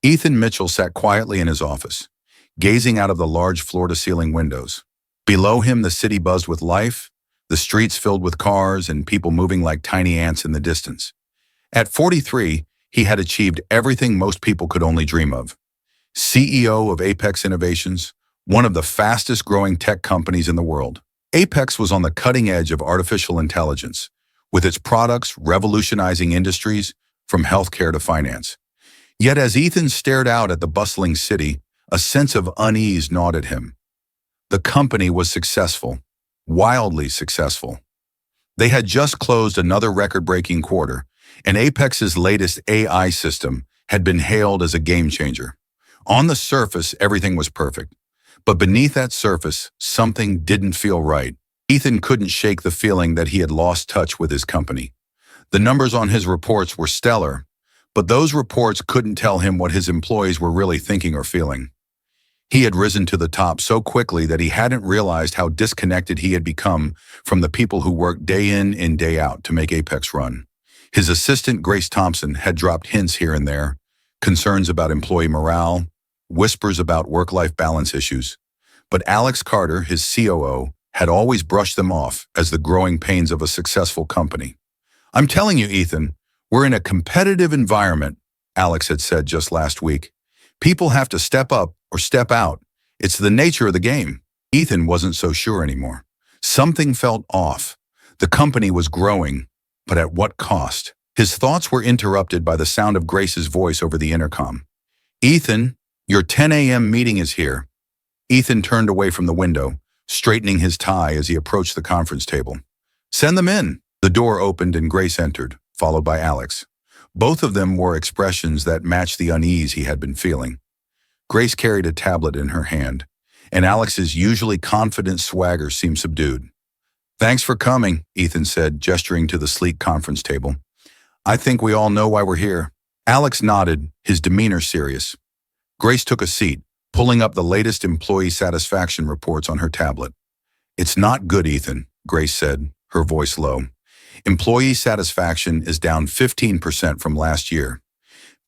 Ethan Mitchell sat quietly in his office, gazing out of the large floor-to-ceiling windows. Below him, the city buzzed with life, the streets filled with cars and people moving like tiny ants in the distance. At 43, he had achieved everything most people could only dream of. CEO of Apex Innovations, one of the fastest-growing tech companies in the world. Apex was on the cutting edge of artificial intelligence, with its products revolutionizing industries from healthcare to finance. Yet as Ethan stared out at the bustling city, a sense of unease gnawed at him. The company was successful, wildly successful. They had just closed another record-breaking quarter, and Apex's latest AI system had been hailed as a game-changer. On the surface, everything was perfect. But beneath that surface, something didn't feel right. Ethan couldn't shake the feeling that he had lost touch with his company. The numbers on his reports were stellar, but those reports couldn't tell him what his employees were really thinking or feeling. He had risen to the top so quickly that he hadn't realized how disconnected he had become from the people who worked day in and day out to make Apex run. His assistant, Grace Thompson, had dropped hints here and there, concerns about employee morale, whispers about work-life balance issues. But Alex Carter, his COO, had always brushed them off as the growing pains of a successful company. "I'm telling you, Ethan, we're in a competitive environment," Alex had said just last week. "People have to step up or step out. It's the nature of the game." Ethan wasn't so sure anymore. Something felt off. The company was growing, but at what cost? His thoughts were interrupted by the sound of Grace's voice over the intercom. "Ethan, your 10 a.m. meeting is here." Ethan turned away from the window, straightening his tie as he approached the conference table. "Send them in." The door opened and Grace entered, followed by Alex. Both of them wore expressions that matched the unease he had been feeling. Grace carried a tablet in her hand, and Alex's usually confident swagger seemed subdued. "Thanks for coming," Ethan said, gesturing to the sleek conference table. "I think we all know why we're here." Alex nodded, his demeanor serious. Grace took a seat, pulling up the latest employee satisfaction reports on her tablet. "It's not good, Ethan," Grace said, her voice low. "Employee satisfaction is down 15% from last year.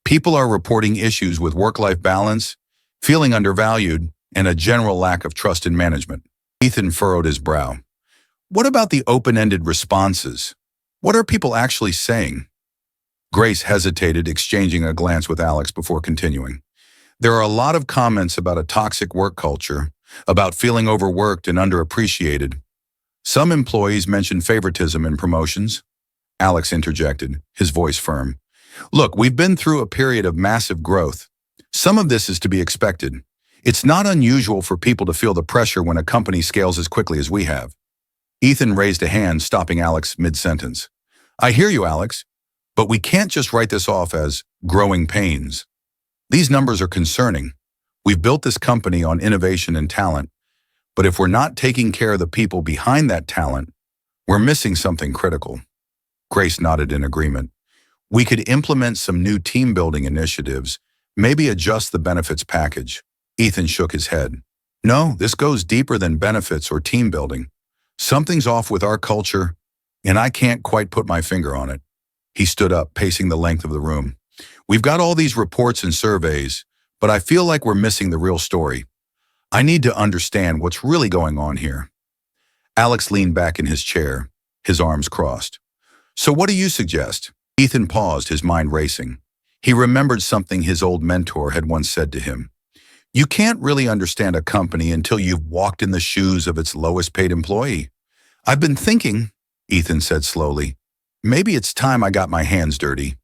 People are reporting issues with work-life balance, feeling undervalued, and a general lack of trust in management." Ethan furrowed his brow. "What about the open-ended responses? What are people actually saying?" Grace hesitated, exchanging a glance with Alex before continuing. "There are a lot of comments about a toxic work culture, about feeling overworked and underappreciated. Some employees mention favoritism in promotions." Alex interjected, his voice firm. "Look, we've been through a period of massive growth. Some of this is to be expected. It's not unusual for people to feel the pressure when a company scales as quickly as we have." Ethan raised a hand, stopping Alex mid-sentence. "I hear you, Alex, but we can't just write this off as growing pains. These numbers are concerning. We've built this company on innovation and talent, but if we're not taking care of the people behind that talent, we're missing something critical." Grace nodded in agreement. "We could implement some new team-building initiatives, maybe adjust the benefits package." Ethan shook his head. "No, this goes deeper than benefits or team building. Something's off with our culture, and I can't quite put my finger on it." He stood up, pacing the length of the room. "We've got all these reports and surveys, but I feel like we're missing the real story. I need to understand what's really going on here." Alex leaned back in his chair, his arms crossed. "So what do you suggest?" Ethan paused, his mind racing. He remembered something his old mentor had once said to him. "You can't really understand a company until you've walked in the shoes of its lowest paid employee." "I've been thinking," Ethan said slowly, "maybe it's time I got my hands dirty."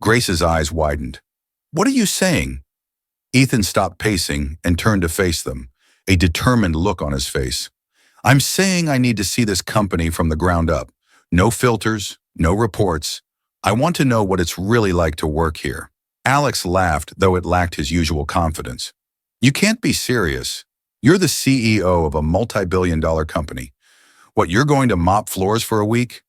Grace's eyes widened. "What are you saying?" Ethan stopped pacing and turned to face them, a determined look on his face. "I'm saying I need to see this company from the ground up. No filters, no reports. I want to know what it's really like to work here." Alex laughed, though it lacked his usual confidence. "You can't be serious. You're the CEO of a multi-billion-dollar company. What, you're going to mop floors for a week?"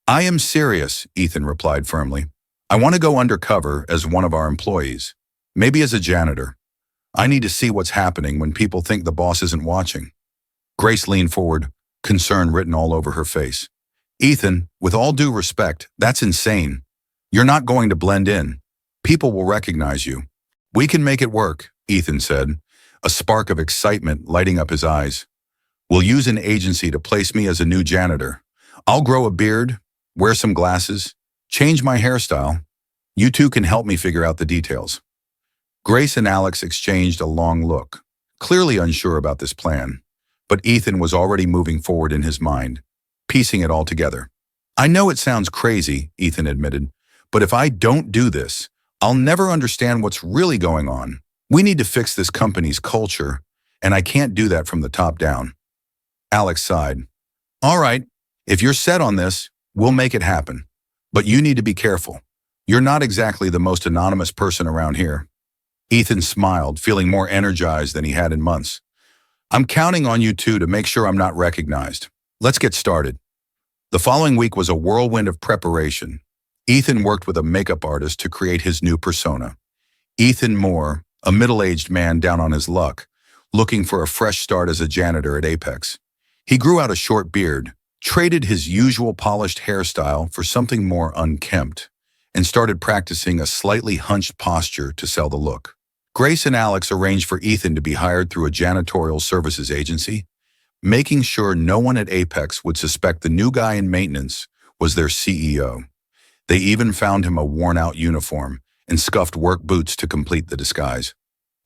"I am serious," Ethan replied firmly. "I want to go undercover as one of our employees, maybe as a janitor. I need to see what's happening when people think the boss isn't watching." Grace leaned forward, concern written all over her face. "Ethan, with all due respect, that's insane. You're not going to blend in. People will recognize you." We can make it work, Ethan said, a spark of excitement lighting up his eyes. We'll use an agency to place me as a new janitor. I'll grow a beard, wear some glasses, change my hairstyle. You two can help me figure out the details. Grace and Alex exchanged a long look, clearly unsure about this plan. But Ethan was already moving forward in his mind, piecing it all together. I know it sounds crazy, Ethan admitted, but if I don't do this, I'll never understand what's really going on. We need to fix this company's culture, and I can't do that from the top down. Alex sighed. All right, if you're set on this, we'll make it happen. But you need to be careful. You're not exactly the most anonymous person around here. Ethan smiled, feeling more energized than he had in months. I'm counting on you two to make sure I'm not recognized. Let's get started. The following week was a whirlwind of preparation. Ethan worked with a makeup artist to create his new persona. Ethan Moore, a middle-aged man down on his luck, looking for a fresh start as a janitor at Apex. He grew out a short beard, traded his usual polished hairstyle for something more unkempt, and started practicing a slightly hunched posture to sell the look. Grace and Alex arranged for Ethan to be hired through a janitorial services agency, making sure no one at Apex would suspect the new guy in maintenance was their CEO. They even found him a worn-out uniform and scuffed work boots to complete the disguise.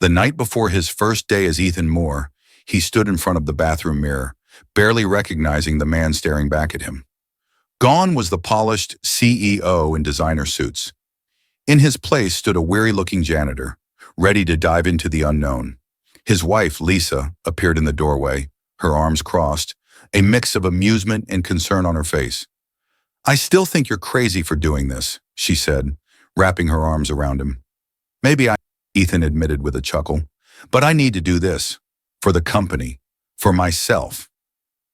The night before his first day as Ethan Moore, he stood in front of the bathroom mirror, barely recognizing the man staring back at him. Gone was the polished CEO in designer suits. In his place stood a weary-looking janitor, ready to dive into the unknown. His wife, Lisa, appeared in the doorway, her arms crossed, a mix of amusement and concern on her face. I still think you're crazy for doing this, she said, wrapping her arms around him. Maybe Ethan admitted with a chuckle, but I need to do this. For the company. For myself.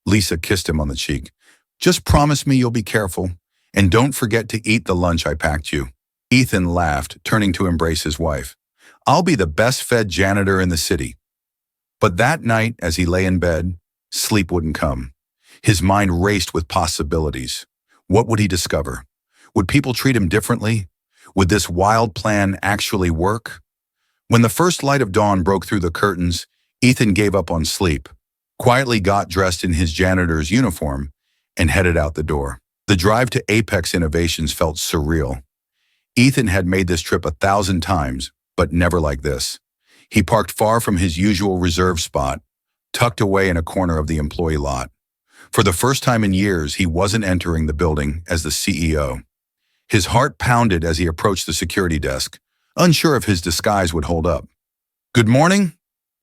Lisa kissed him on the cheek. Just promise me you'll be careful, and don't forget to eat the lunch I packed you. Ethan laughed, turning to embrace his wife. I'll be the best-fed janitor in the city. But that night, as he lay in bed, sleep wouldn't come. His mind raced with possibilities. What would he discover? Would people treat him differently? Would this wild plan actually work? When the first light of dawn broke through the curtains, Ethan gave up on sleep, quietly got dressed in his janitor's uniform, and headed out the door. The drive to Apex Innovations felt surreal. Ethan had made this trip 1,000 times, but never like this. He parked far from his usual reserve spot, tucked away in a corner of the employee lot. For the first time in years, he wasn't entering the building as the CEO. His heart pounded as he approached the security desk, unsure if his disguise would hold up. Good morning,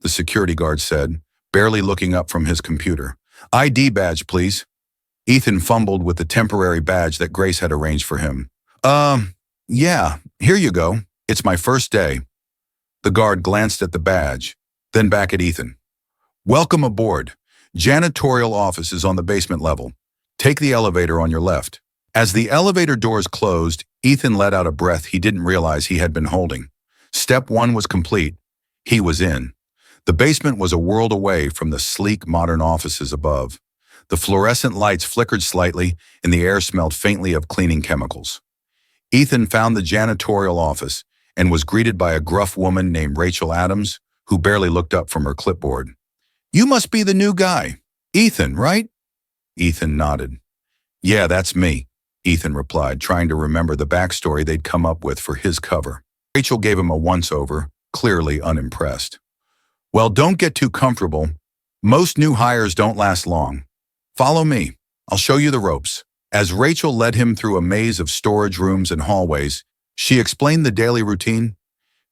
the security guard said, barely looking up from his computer. ID badge, please. Ethan fumbled with the temporary badge that Grace had arranged for him. Yeah, here you go. It's my first day. The guard glanced at the badge, then back at Ethan. Welcome aboard. Janitorial office is on the basement level. Take the elevator on your left. As the elevator doors closed, Ethan let out a breath he didn't realize he had been holding. Step 1 was complete. He was in. The basement was a world away from the sleek modern offices above. The fluorescent lights flickered slightly, and the air smelled faintly of cleaning chemicals. Ethan found the janitorial office and was greeted by a gruff woman named Rachel Adams, who barely looked up from her clipboard. You must be the new guy. Ethan, right? Ethan nodded. Yeah, that's me, Ethan replied, trying to remember the backstory they'd come up with for his cover. Rachel gave him a once-over, clearly unimpressed. Well, don't get too comfortable. Most new hires don't last long. Follow me. I'll show you the ropes. As Rachel led him through a maze of storage rooms and hallways, she explained the daily routine,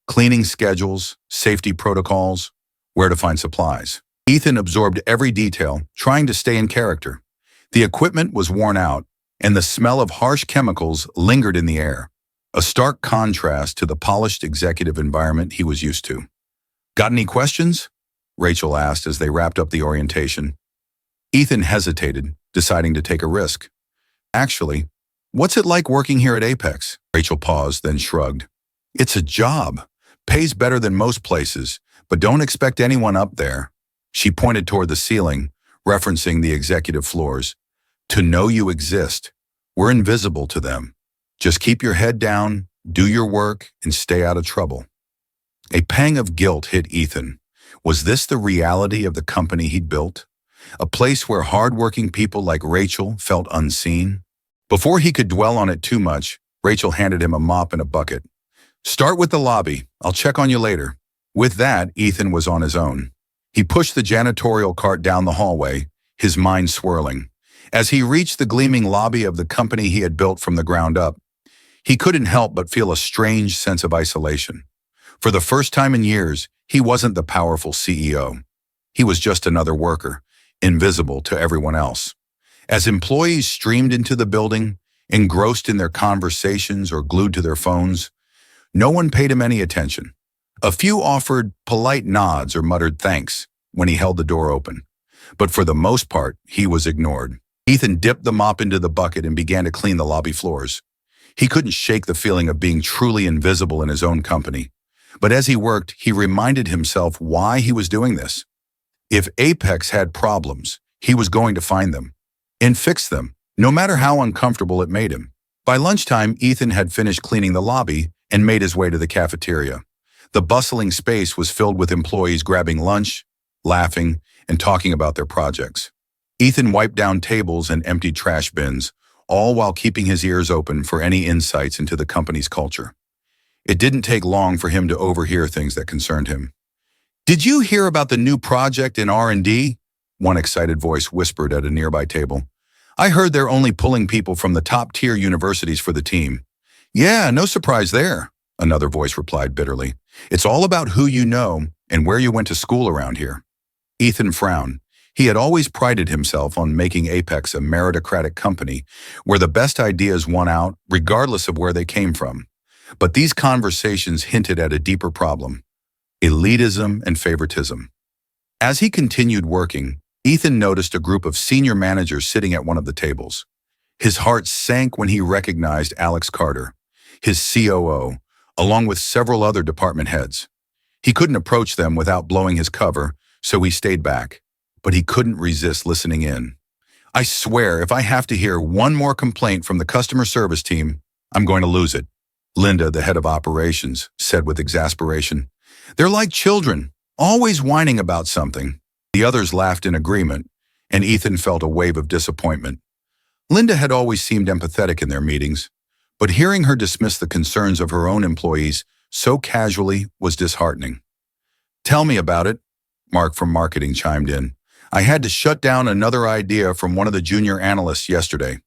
cleaning schedules, safety protocols, where to find supplies. Ethan absorbed every detail, trying to stay in character. The equipment was worn out, and the smell of harsh chemicals lingered in the air, a stark contrast to the polished executive environment he was used to. Got any questions? Rachel asked as they wrapped up the orientation. Ethan hesitated, deciding to take a risk. Actually, what's it like working here at Apex? Rachel paused, then shrugged. It's a job. Pays better than most places, but don't expect anyone up there. She pointed toward the ceiling, referencing the executive floors. To know you exist. We're invisible to them. Just keep your head down, do your work, and stay out of trouble. A pang of guilt hit Ethan. Was this the reality of the company he'd built? A place where hardworking people like Rachel felt unseen? Before he could dwell on it too much, Rachel handed him a mop and a bucket. "Start with the lobby. I'll check on you later." With that, Ethan was on his own. He pushed the janitorial cart down the hallway, his mind swirling. As he reached the gleaming lobby of the company he had built from the ground up, he couldn't help but feel a strange sense of isolation. For the first time in years, he wasn't the powerful CEO. He was just another worker, invisible to everyone else. As employees streamed into the building, engrossed in their conversations or glued to their phones, no one paid him any attention. A few offered polite nods or muttered thanks when he held the door open. But for the most part, he was ignored. Ethan dipped the mop into the bucket and began to clean the lobby floors. He couldn't shake the feeling of being truly invisible in his own company. But as he worked, he reminded himself why he was doing this. If Apex had problems, he was going to find them and fix them, no matter how uncomfortable it made him. By lunchtime, Ethan had finished cleaning the lobby and made his way to the cafeteria. The bustling space was filled with employees grabbing lunch, laughing, and talking about their projects. Ethan wiped down tables and emptied trash bins, all while keeping his ears open for any insights into the company's culture. It didn't take long for him to overhear things that concerned him. "Did you hear about the new project in R&D?" One excited voice whispered at a nearby table. "I heard they're only pulling people from the top-tier universities for the team." "Yeah, no surprise there," another voice replied bitterly. "It's all about who you know and where you went to school around here." Ethan frowned. He had always prided himself on making Apex a meritocratic company where the best ideas won out regardless of where they came from. But these conversations hinted at a deeper problem: elitism and favoritism. As he continued working, Ethan noticed a group of senior managers sitting at one of the tables. His heart sank when he recognized Alex Carter, his COO, along with several other department heads. He couldn't approach them without blowing his cover, so he stayed back. But he couldn't resist listening in. "I swear, if I have to hear one more complaint from the customer service team, I'm going to lose it," Linda, the head of operations, said with exasperation. "They're like children, always whining about something." The others laughed in agreement, and Ethan felt a wave of disappointment. Linda had always seemed empathetic in their meetings, but hearing her dismiss the concerns of her own employees so casually was disheartening. "Tell me about it," Mark from marketing chimed in. "I had to shut down another idea from one of the junior analysts yesterday.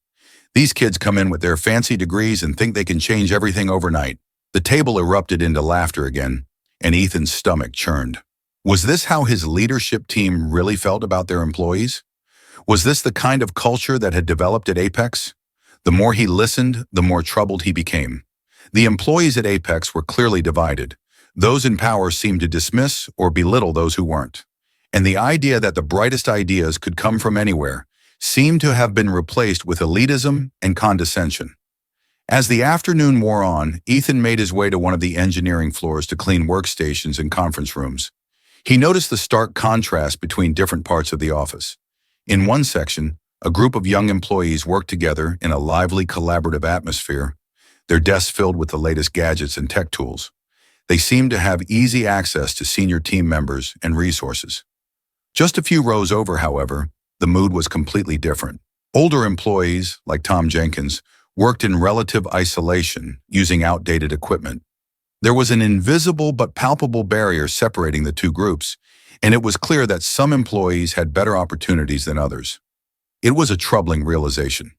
These kids come in with their fancy degrees and think they can change everything overnight." The table erupted into laughter again, and Ethan's stomach churned. Was this how his leadership team really felt about their employees? Was this the kind of culture that had developed at Apex? The more he listened, the more troubled he became. The employees at Apex were clearly divided. Those in power seemed to dismiss or belittle those who weren't. And the idea that the brightest ideas could come from anywhere seemed to have been replaced with elitism and condescension. As the afternoon wore on, Ethan made his way to one of the engineering floors to clean workstations and conference rooms. He noticed the stark contrast between different parts of the office. In one section, a group of young employees worked together in a lively, collaborative atmosphere, their desks filled with the latest gadgets and tech tools. They seemed to have easy access to senior team members and resources. Just a few rows over, however, the mood was completely different. Older employees, like Tom Jenkins, worked in relative isolation, using outdated equipment. There was an invisible but palpable barrier separating the two groups, and it was clear that some employees had better opportunities than others. It was a troubling realization.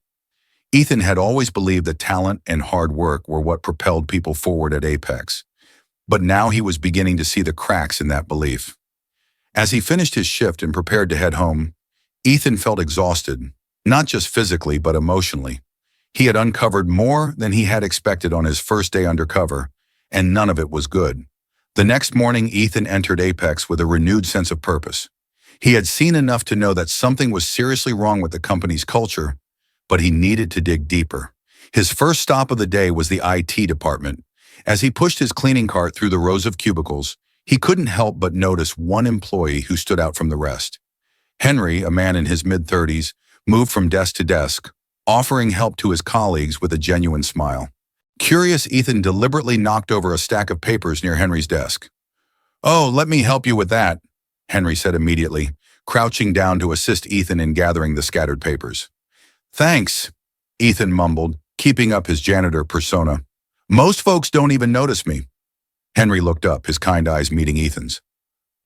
Ethan had always believed that talent and hard work were what propelled people forward at Apex, but now he was beginning to see the cracks in that belief. As he finished his shift and prepared to head home, Ethan felt exhausted, not just physically but emotionally. He had uncovered more than he had expected on his first day undercover, and none of it was good. The next morning, Ethan entered Apex with a renewed sense of purpose. He had seen enough to know that something was seriously wrong with the company's culture, but he needed to dig deeper. His first stop of the day was the IT department. As he pushed his cleaning cart through the rows of cubicles, he couldn't help but notice one employee who stood out from the rest. Henry, a man in his mid-30s, moved from desk to desk, offering help to his colleagues with a genuine smile. Curious, Ethan deliberately knocked over a stack of papers near Henry's desk. "Oh, let me help you with that," Henry said immediately, crouching down to assist Ethan in gathering the scattered papers. "Thanks," Ethan mumbled, keeping up his janitor persona. "Most folks don't even notice me." Henry looked up, his kind eyes meeting Ethan's.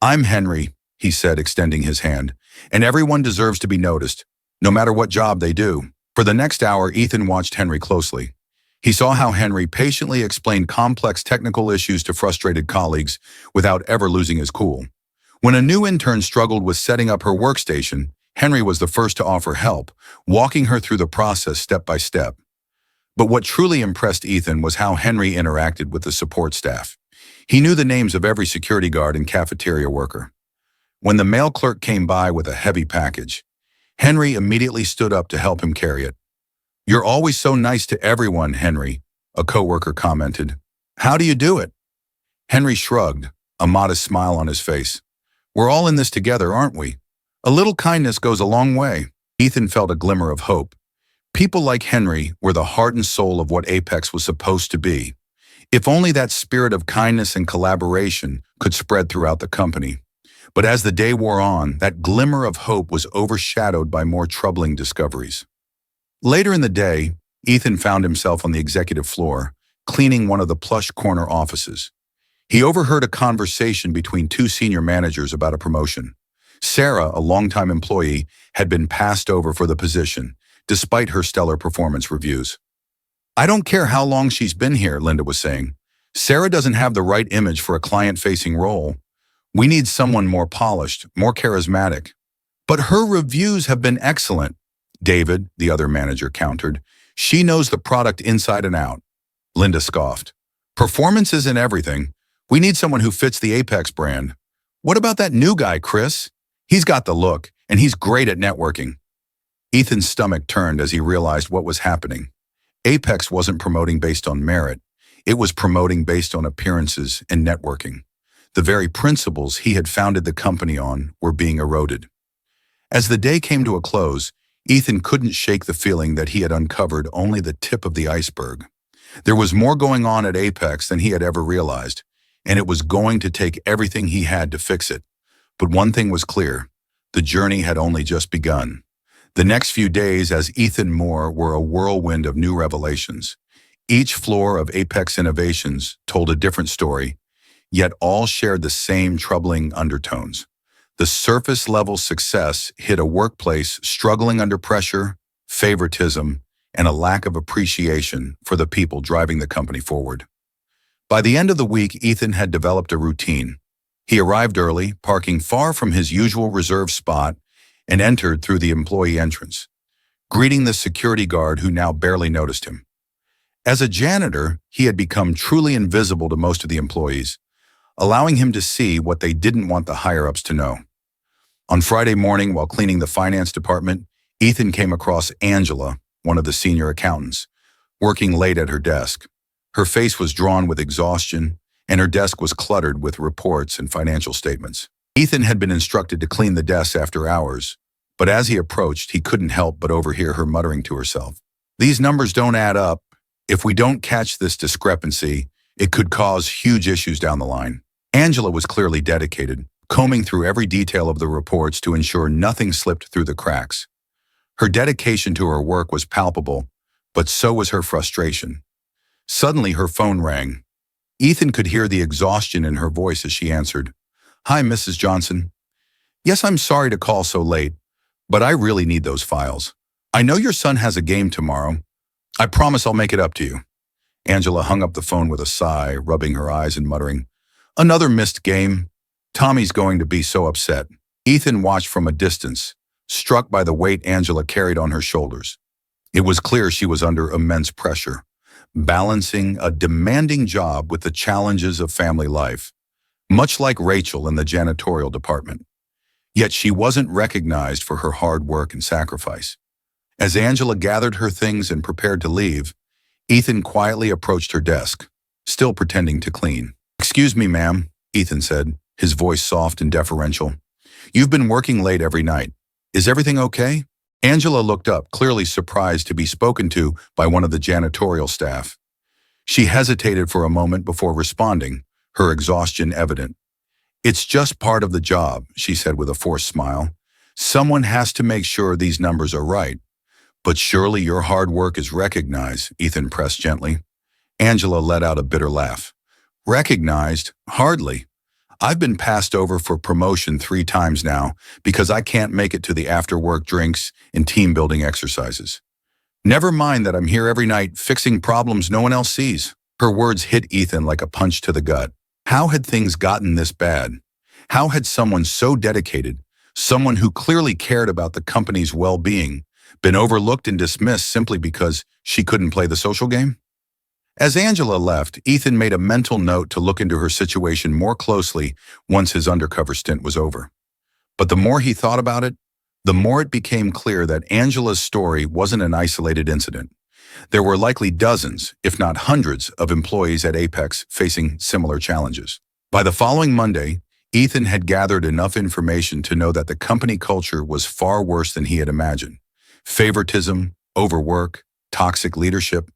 "I'm Henry," he said, extending his hand, "and everyone deserves to be noticed, no matter what job they do." For the next hour, Ethan watched Henry closely. He saw how Henry patiently explained complex technical issues to frustrated colleagues without ever losing his cool. When a new intern struggled with setting up her workstation, Henry was the first to offer help, walking her through the process step by step. But what truly impressed Ethan was how Henry interacted with the support staff. He knew the names of every security guard and cafeteria worker. When the mail clerk came by with a heavy package, Henry immediately stood up to help him carry it. "You're always so nice to everyone, Henry," a coworker commented. "How do you do it?" Henry shrugged, a modest smile on his face. "We're all in this together, aren't we? A little kindness goes a long way." Ethan felt a glimmer of hope. People like Henry were the heart and soul of what Apex was supposed to be. If only that spirit of kindness and collaboration could spread throughout the company. But as the day wore on, that glimmer of hope was overshadowed by more troubling discoveries. Later in the day, Ethan found himself on the executive floor, cleaning one of the plush corner offices. He overheard a conversation between two senior managers about a promotion. Sarah, a longtime employee, had been passed over for the position, despite her stellar performance reviews. "I don't care how long she's been here," Linda was saying. "Sarah doesn't have the right image for a client-facing role. We need someone more polished, more charismatic." "But her reviews have been excellent," David, the other manager, countered. "She knows the product inside and out." Linda scoffed. "Performance isn't everything. We need someone who fits the Apex brand." "What about that new guy, Chris? He's got the look, and he's great at networking." Ethan's stomach turned as he realized what was happening. Apex wasn't promoting based on merit. It was promoting based on appearances and networking. The very principles he had founded the company on were being eroded. As the day came to a close, Ethan couldn't shake the feeling that he had uncovered only the tip of the iceberg. There was more going on at Apex than he had ever realized, and it was going to take everything he had to fix it. But one thing was clear: the journey had only just begun. The next few days as Ethan Moore were a whirlwind of new revelations. Each floor of Apex Innovations told a different story, yet all shared the same troubling undertones. The surface-level success hit a workplace struggling under pressure, favoritism, and a lack of appreciation for the people driving the company forward. By the end of the week, Ethan had developed a routine. He arrived early, parking far from his usual reserved spot, and entered through the employee entrance, greeting the security guard who now barely noticed him. As a janitor, he had become truly invisible to most of the employees, allowing him to see what they didn't want the higher-ups to know. On Friday morning, while cleaning the finance department, Ethan came across Angela, one of the senior accountants, working late at her desk. Her face was drawn with exhaustion, and her desk was cluttered with reports and financial statements. Ethan had been instructed to clean the desk after hours, but as he approached, he couldn't help but overhear her muttering to herself, "These numbers don't add up. If we don't catch this discrepancy, it could cause huge issues down the line." Angela was clearly dedicated, combing through every detail of the reports to ensure nothing slipped through the cracks. Her dedication to her work was palpable, but so was her frustration. Suddenly, her phone rang. Ethan could hear the exhaustion in her voice as she answered. "Hi, Mrs. Johnson. Yes, I'm sorry to call so late, but I really need those files. I know your son has a game tomorrow. I promise I'll make it up to you." Angela hung up the phone with a sigh, rubbing her eyes and muttering, "Another missed game. Tommy's going to be so upset." Ethan watched from a distance, struck by the weight Angela carried on her shoulders. It was clear she was under immense pressure, balancing a demanding job with the challenges of family life, much like Rachel in the janitorial department. Yet she wasn't recognized for her hard work and sacrifice. As Angela gathered her things and prepared to leave, Ethan quietly approached her desk, still pretending to clean. "Excuse me, ma'am," Ethan said, his voice soft and deferential. "You've been working late every night. Is everything okay?" Angela looked up, clearly surprised to be spoken to by one of the janitorial staff. She hesitated for a moment before responding, her exhaustion evident. It's just part of the job, she said with a forced smile. Someone has to make sure these numbers are right. But surely your hard work is recognized, Ethan pressed gently. Angela let out a bitter laugh. Recognized? Hardly. I've been passed over for promotion 3 times now because I can't make it to the after-work drinks and team-building exercises. Never mind that I'm here every night fixing problems no one else sees. Her words hit Ethan like a punch to the gut. How had things gotten this bad? How had someone so dedicated, someone who clearly cared about the company's well-being, been overlooked and dismissed simply because she couldn't play the social game? As Angela left, Ethan made a mental note to look into her situation more closely once his undercover stint was over. But the more he thought about it, the more it became clear that Angela's story wasn't an isolated incident. There were likely dozens, if not hundreds, of employees at Apex facing similar challenges. By the following Monday, Ethan had gathered enough information to know that the company culture was far worse than he had imagined. Favoritism, overwork, toxic leadership.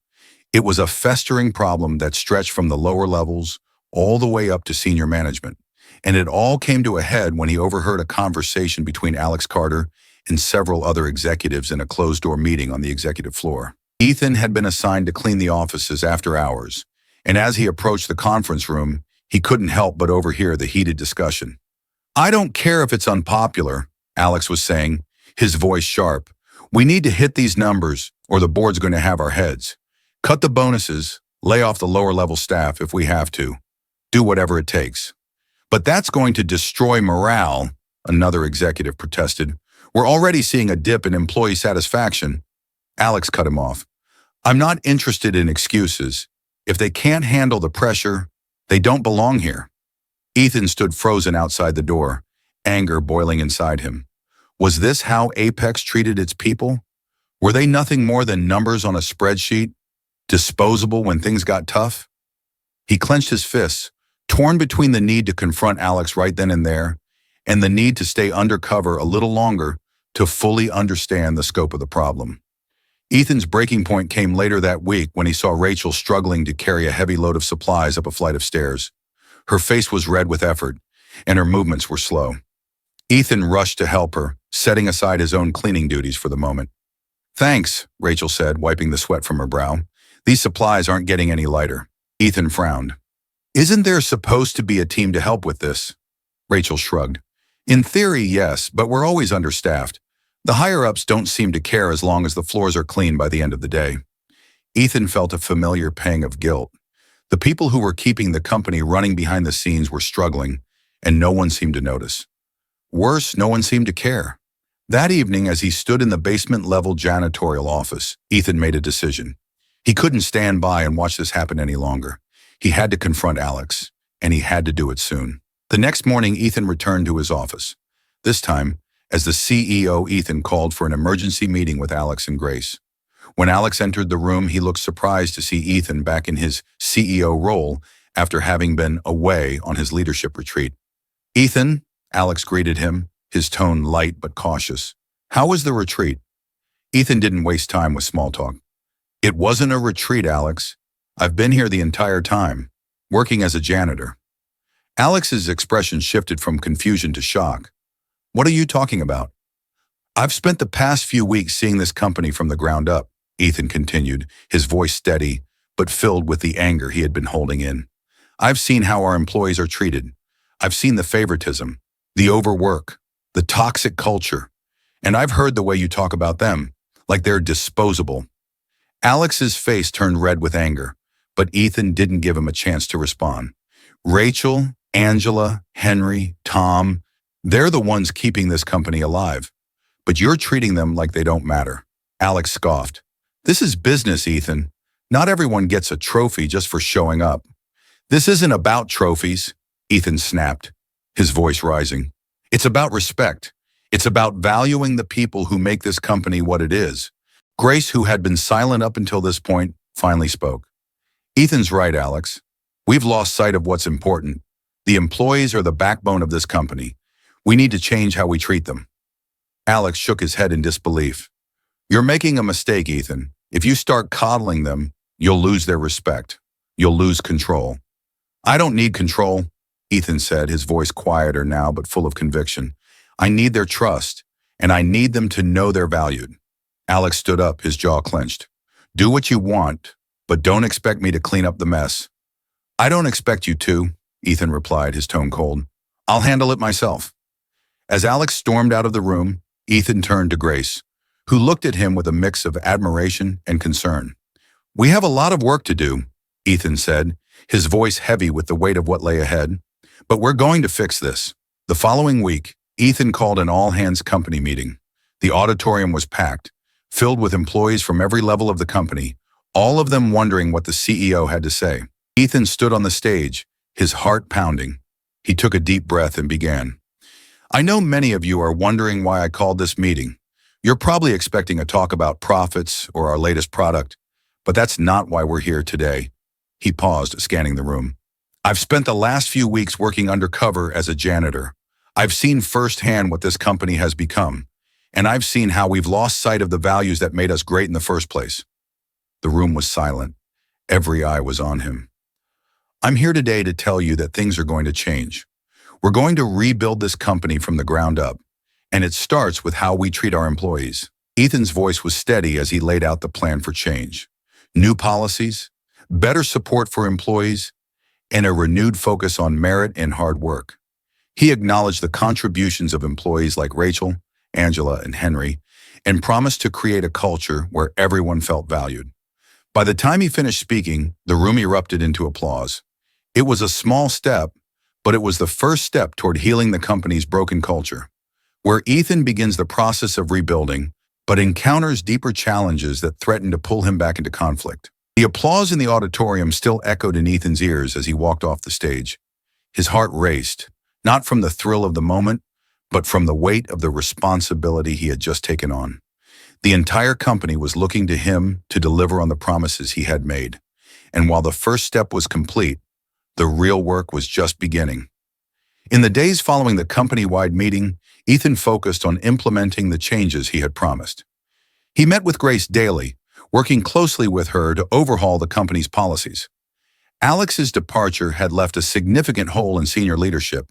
It was a festering problem that stretched from the lower levels all the way up to senior management. And it all came to a head when he overheard a conversation between Alex Carter and several other executives in a closed-door meeting on the executive floor. Ethan had been assigned to clean the offices after hours, and as he approached the conference room, he couldn't help but overhear the heated discussion. "I don't care if it's unpopular," Alex was saying, his voice sharp. "We need to hit these numbers, or the board's going to have our heads. Cut the bonuses, lay off the lower-level staff if we have to. Do whatever it takes." "But that's going to destroy morale," another executive protested. "We're already seeing a dip in employee satisfaction." Alex cut him off. "I'm not interested in excuses. If they can't handle the pressure, they don't belong here." Ethan stood frozen outside the door, anger boiling inside him. Was this how Apex treated its people? Were they nothing more than numbers on a spreadsheet, disposable when things got tough? He clenched his fists, torn between the need to confront Alex right then and there, and the need to stay undercover a little longer to fully understand the scope of the problem. Ethan's breaking point came later that week when he saw Rachel struggling to carry a heavy load of supplies up a flight of stairs. Her face was red with effort, and her movements were slow. Ethan rushed to help her, setting aside his own cleaning duties for the moment. "Thanks," Rachel said, wiping the sweat from her brow. "These supplies aren't getting any lighter." Ethan frowned. "Isn't there supposed to be a team to help with this?" Rachel shrugged. "In theory, yes, but we're always understaffed. The higher-ups don't seem to care as long as the floors are clean by the end of the day." Ethan felt a familiar pang of guilt. The people who were keeping the company running behind the scenes were struggling, and no one seemed to notice. Worse, no one seemed to care. That evening, as he stood in the basement-level janitorial office, Ethan made a decision. He couldn't stand by and watch this happen any longer. He had to confront Alex, and he had to do it soon. The next morning, Ethan returned to his office. This time, as the CEO, Ethan called for an emergency meeting with Alex and Grace. When Alex entered the room, he looked surprised to see Ethan back in his CEO role after having been away on his leadership retreat. "Ethan," Alex greeted him, his tone light but cautious. "How was the retreat?" Ethan didn't waste time with small talk. "It wasn't a retreat, Alex. I've been here the entire time, working as a janitor." Alex's expression shifted from confusion to shock. "What are you talking about?" "I've spent the past few weeks seeing this company from the ground up," Ethan continued, his voice steady, but filled with the anger he had been holding in. "I've seen how our employees are treated. I've seen the favoritism, the overwork, the toxic culture, and I've heard the way you talk about them, like they're disposable." Alex's face turned red with anger, but Ethan didn't give him a chance to respond. "Rachel, Angela, Henry, Tom, they're the ones keeping this company alive, but you're treating them like they don't matter." Alex scoffed. "This is business, Ethan. Not everyone gets a trophy just for showing up." "This isn't about trophies," Ethan snapped, his voice rising. "It's about respect. It's about valuing the people who make this company what it is." Grace, who had been silent up until this point, finally spoke. "Ethan's right, Alex. We've lost sight of what's important. The employees are the backbone of this company. We need to change how we treat them." Alex shook his head in disbelief. "You're making a mistake, Ethan. If you start coddling them, you'll lose their respect. You'll lose control." "I don't need control. Ethan said, his voice quieter now but full of conviction. I need their trust, and I need them to know they're valued. Alex stood up, his jaw clenched. Do what you want, but don't expect me to clean up the mess. I don't expect you to, Ethan replied, his tone cold. I'll handle it myself. As Alex stormed out of the room, Ethan turned to Grace, who looked at him with a mix of admiration and concern. We have a lot of work to do, Ethan said, his voice heavy with the weight of what lay ahead. But we're going to fix this. The following week, Ethan called an all-hands company meeting. The auditorium was packed, filled with employees from every level of the company, all of them wondering what the CEO had to say. Ethan stood on the stage, his heart pounding. He took a deep breath and began. I know many of you are wondering why I called this meeting. You're probably expecting a talk about profits or our latest product, but that's not why we're here today. He paused, scanning the room. I've spent the last few weeks working undercover as a janitor. I've seen firsthand what this company has become, and I've seen how we've lost sight of the values that made us great in the first place. The room was silent. Every eye was on him. I'm here today to tell you that things are going to change. We're going to rebuild this company from the ground up, and it starts with how we treat our employees. Ethan's voice was steady as he laid out the plan for change. New policies, better support for employees, and a renewed focus on merit and hard work. He acknowledged the contributions of employees like Rachel, Angela, and Henry, and promised to create a culture where everyone felt valued. By the time he finished speaking, the room erupted into applause. It was a small step, but it was the first step toward healing the company's broken culture, where Ethan begins the process of rebuilding, but encounters deeper challenges that threaten to pull him back into conflict. The applause in the auditorium still echoed in Ethan's ears as he walked off the stage. His heart raced, not from the thrill of the moment, but from the weight of the responsibility he had just taken on. The entire company was looking to him to deliver on the promises he had made, and while the first step was complete, the real work was just beginning. In the days following the company-wide meeting, Ethan focused on implementing the changes he had promised. He met with Grace daily, working closely with her to overhaul the company's policies. Alex's departure had left a significant hole in senior leadership,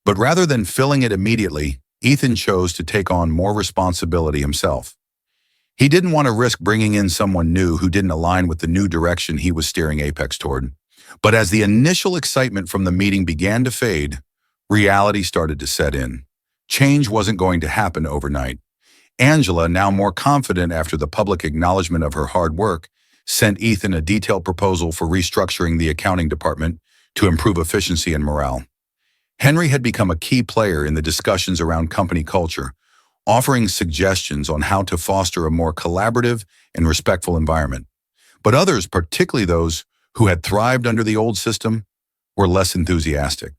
but rather than filling it immediately, Ethan chose to take on more responsibility himself. He didn't want to risk bringing in someone new who didn't align with the new direction he was steering Apex toward. But as the initial excitement from the meeting began to fade, reality started to set in. Change wasn't going to happen overnight. Angela, now more confident after the public acknowledgement of her hard work, sent Ethan a detailed proposal for restructuring the accounting department to improve efficiency and morale. Henry had become a key player in the discussions around company culture, offering suggestions on how to foster a more collaborative and respectful environment. But others, particularly those who had thrived under the old system, were less enthusiastic.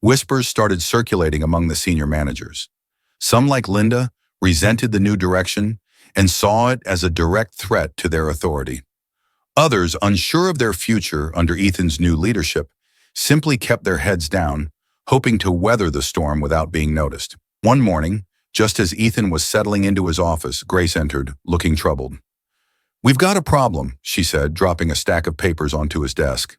Whispers started circulating among the senior managers. Some, like Linda, resented the new direction and saw it as a direct threat to their authority. Others, unsure of their future under Ethan's new leadership, simply kept their heads down, hoping to weather the storm without being noticed. One morning, just as Ethan was settling into his office, Grace entered, looking troubled. We've got a problem, she said, dropping a stack of papers onto his desk.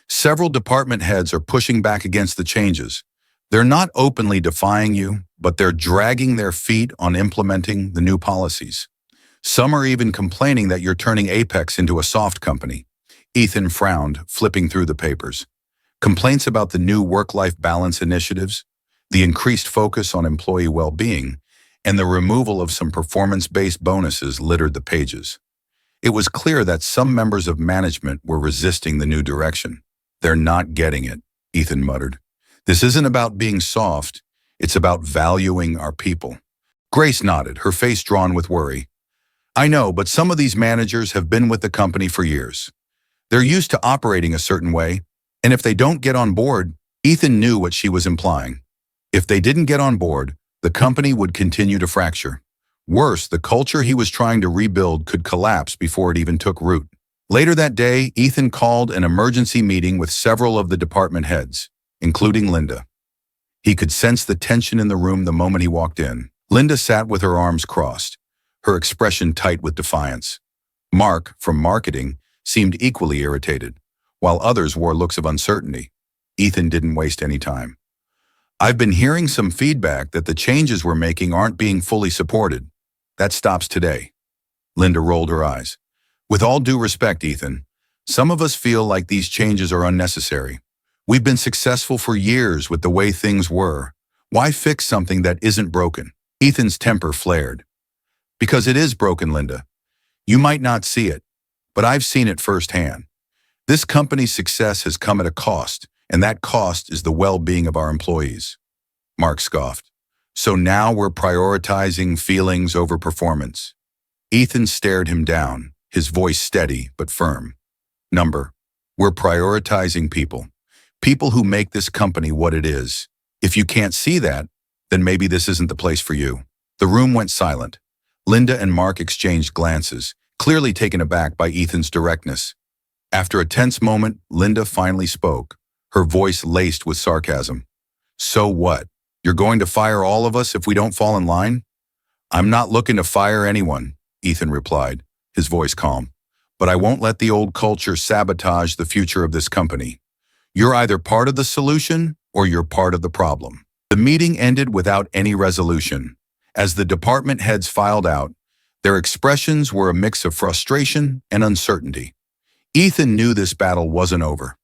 Several department heads are pushing back against the changes. They're not openly defying you, but they're dragging their feet on implementing the new policies. Some are even complaining that you're turning Apex into a soft company. Ethan frowned, flipping through the papers. Complaints about the new work-life balance initiatives, the increased focus on employee well-being, and the removal of some performance-based bonuses littered the pages. It was clear that some members of management were resisting the new direction. They're not getting it, Ethan muttered. This isn't about being soft, it's about valuing our people. Grace nodded, her face drawn with worry. I know, but some of these managers have been with the company for years. They're used to operating a certain way, and if they don't get on board, Ethan knew what she was implying. If they didn't get on board, the company would continue to fracture. Worse, the culture he was trying to rebuild could collapse before it even took root. Later that day, Ethan called an emergency meeting with several of the department heads, including Linda. He could sense the tension in the room the moment he walked in. Linda sat with her arms crossed, her expression tight with defiance. Mark, from marketing, seemed equally irritated, while others wore looks of uncertainty. Ethan didn't waste any time. I've been hearing some feedback that the changes we're making aren't being fully supported. That stops today. Linda rolled her eyes. With all due respect, Ethan, some of us feel like these changes are unnecessary. We've been successful for years with the way things were. Why fix something that isn't broken? Ethan's temper flared. Because it is broken, Linda. You might not see it, but I've seen it firsthand. This company's success has come at a cost, and that cost is the well-being of our employees. Mark scoffed. So now we're prioritizing feelings over performance. Ethan stared him down, his voice steady but firm. We're prioritizing people. People who make this company what it is. If you can't see that, then maybe this isn't the place for you. The room went silent. Linda and Mark exchanged glances, clearly taken aback by Ethan's directness. After a tense moment, Linda finally spoke, her voice laced with sarcasm. So what? You're going to fire all of us if we don't fall in line? I'm not looking to fire anyone, Ethan replied, his voice calm. But I won't let the old culture sabotage the future of this company. You're either part of the solution or you're part of the problem. The meeting ended without any resolution. As the department heads filed out, their expressions were a mix of frustration and uncertainty. Ethan knew this battle wasn't over.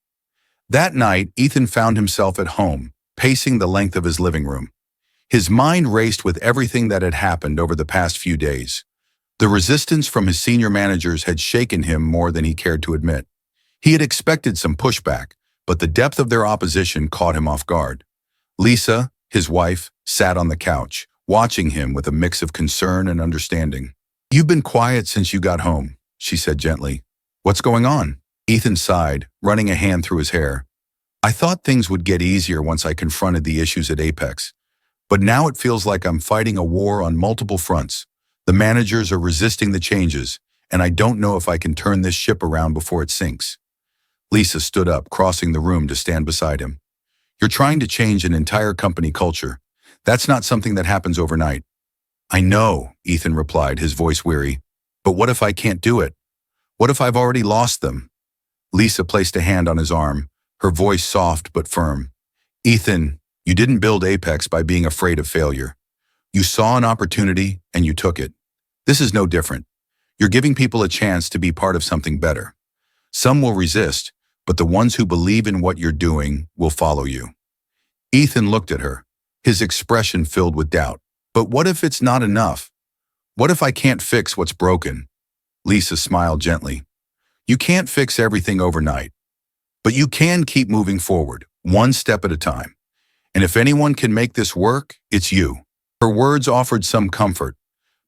That night, Ethan found himself at home, pacing the length of his living room. His mind raced with everything that had happened over the past few days. The resistance from his senior managers had shaken him more than he cared to admit. He had expected some pushback, but the depth of their opposition caught him off guard. Lisa, his wife, sat on the couch, watching him with a mix of concern and understanding. You've been quiet since you got home, she said gently. What's going on? Ethan sighed, running a hand through his hair. I thought things would get easier once I confronted the issues at Apex. But now it feels like I'm fighting a war on multiple fronts. The managers are resisting the changes, and I don't know if I can turn this ship around before it sinks. Lisa stood up, crossing the room to stand beside him. You're trying to change an entire company culture. That's not something that happens overnight. I know, Ethan replied, his voice weary. But what if I can't do it? What if I've already lost them? Lisa placed a hand on his arm, her voice soft but firm. Ethan, you didn't build Apex by being afraid of failure. You saw an opportunity and you took it. This is no different. You're giving people a chance to be part of something better. Some will resist, but the ones who believe in what you're doing will follow you. Ethan looked at her, his expression filled with doubt. But what if it's not enough? What if I can't fix what's broken? Lisa smiled gently. You can't fix everything overnight, but you can keep moving forward, one step at a time. And if anyone can make this work, it's you. Her words offered some comfort,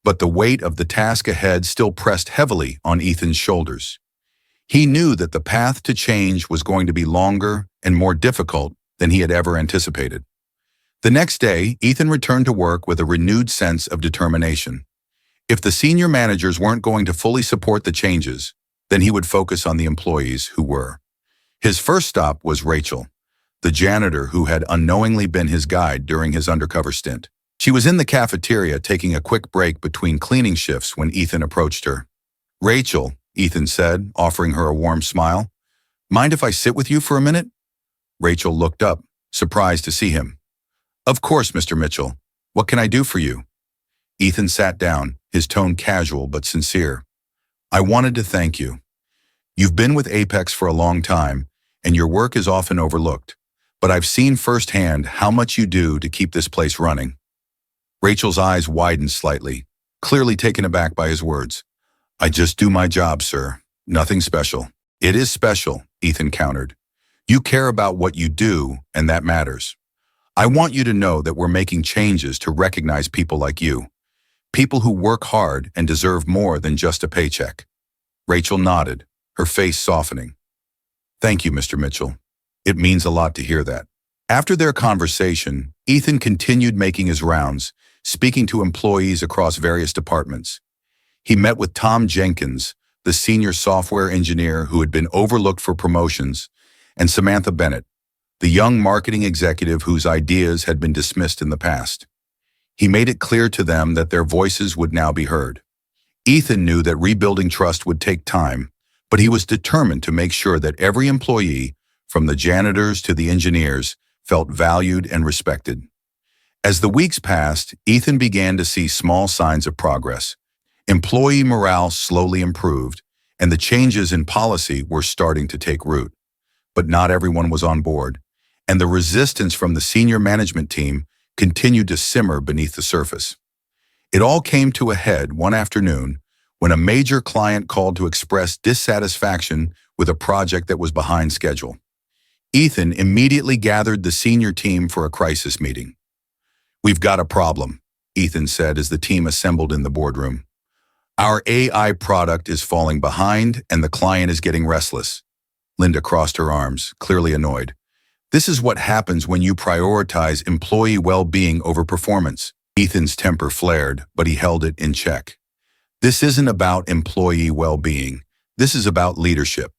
but the weight of the task ahead still pressed heavily on Ethan's shoulders. He knew that the path to change was going to be longer and more difficult than he had ever anticipated. The next day, Ethan returned to work with a renewed sense of determination. If the senior managers weren't going to fully support the changes, then he would focus on the employees who were. His first stop was Rachel, the janitor who had unknowingly been his guide during his undercover stint. She was in the cafeteria taking a quick break between cleaning shifts when Ethan approached her. Rachel, Ethan said, offering her a warm smile. Mind if I sit with you for a minute? Rachel looked up, surprised to see him. Of course, Mr. Mitchell. What can I do for you? Ethan sat down, his tone casual but sincere. I wanted to thank you. You've been with Apex for a long time, and your work is often overlooked. But I've seen firsthand how much you do to keep this place running. Rachel's eyes widened slightly, clearly taken aback by his words. I just do my job, sir. Nothing special. It is special, Ethan countered. You care about what you do, and that matters. I want you to know that we're making changes to recognize people like you. People who work hard and deserve more than just a paycheck. Rachel nodded, her face softening. Thank you, Mr. Mitchell. It means a lot to hear that. After their conversation, Ethan continued making his rounds, speaking to employees across various departments. He met with Tom Jenkins, the senior software engineer who had been overlooked for promotions, and Samantha Bennett, the young marketing executive whose ideas had been dismissed in the past. He made it clear to them that their voices would now be heard. Ethan knew that rebuilding trust would take time, but he was determined to make sure that every employee, from the janitors to the engineers, felt valued and respected. As the weeks passed, Ethan began to see small signs of progress. Employee morale slowly improved, and the changes in policy were starting to take root. But not everyone was on board, and the resistance from the senior management team continued to simmer beneath the surface. It all came to a head one afternoon when a major client called to express dissatisfaction with a project that was behind schedule. Ethan immediately gathered the senior team for a crisis meeting. "We've got a problem," Ethan said as the team assembled in the boardroom. "Our AI product is falling behind and the client is getting restless." Linda crossed her arms, clearly annoyed. "This is what happens when you prioritize employee well-being over performance." Ethan's temper flared, but he held it in check. "This isn't about employee well-being. This is about leadership.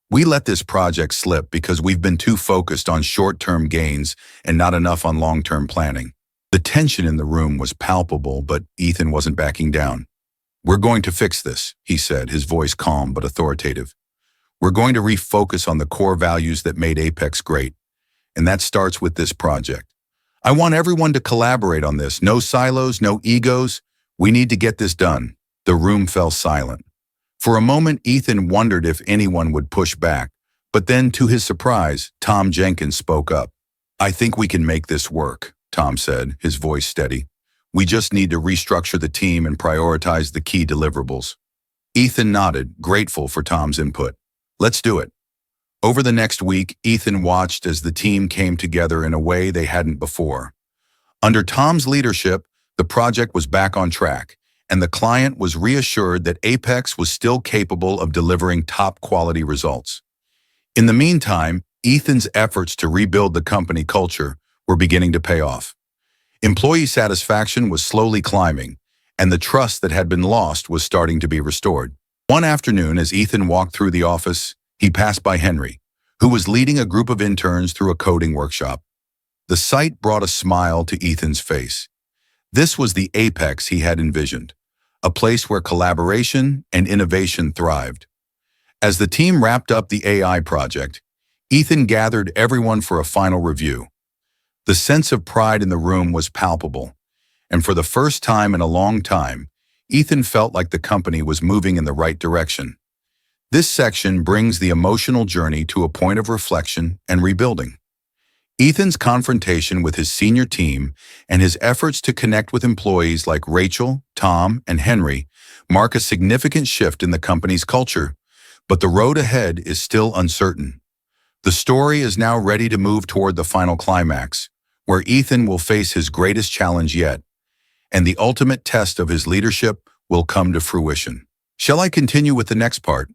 We let this project slip because we've been too focused on short-term gains and not enough on long-term planning." The tension in the room was palpable, but Ethan wasn't backing down. "We're going to fix this," he said, his voice calm but authoritative. "We're going to refocus on the core values that made Apex great, and that starts with this project. I want everyone to collaborate on this. No silos, no egos. We need to get this done." The room fell silent. For a moment, Ethan wondered if anyone would push back, but then, to his surprise, Tom Jenkins spoke up. "I think we can make this work," Tom said, his voice steady. "We just need to restructure the team and prioritize the key deliverables." Ethan nodded, grateful for Tom's input. "Let's do it." Over the next week, Ethan watched as the team came together in a way they hadn't before. Under Tom's leadership, the project was back on track, and the client was reassured that Apex was still capable of delivering top-quality results. In the meantime, Ethan's efforts to rebuild the company culture were beginning to pay off. Employee satisfaction was slowly climbing, and the trust that had been lost was starting to be restored. One afternoon, as Ethan walked through the office, he passed by Henry, who was leading a group of interns through a coding workshop. The sight brought a smile to Ethan's face. This was the Apex he had envisioned, a place where collaboration and innovation thrived. As the team wrapped up the AI project, Ethan gathered everyone for a final review. The sense of pride in the room was palpable, and for the first time in a long time, Ethan felt like the company was moving in the right direction. This section brings the emotional journey to a point of reflection and rebuilding. Ethan's confrontation with his senior team and his efforts to connect with employees like Rachel, Tom, and Henry mark a significant shift in the company's culture, but the road ahead is still uncertain. The story is now ready to move toward the final climax, where Ethan will face his greatest challenge yet, and the ultimate test of his leadership will come to fruition. Shall I continue with the next part,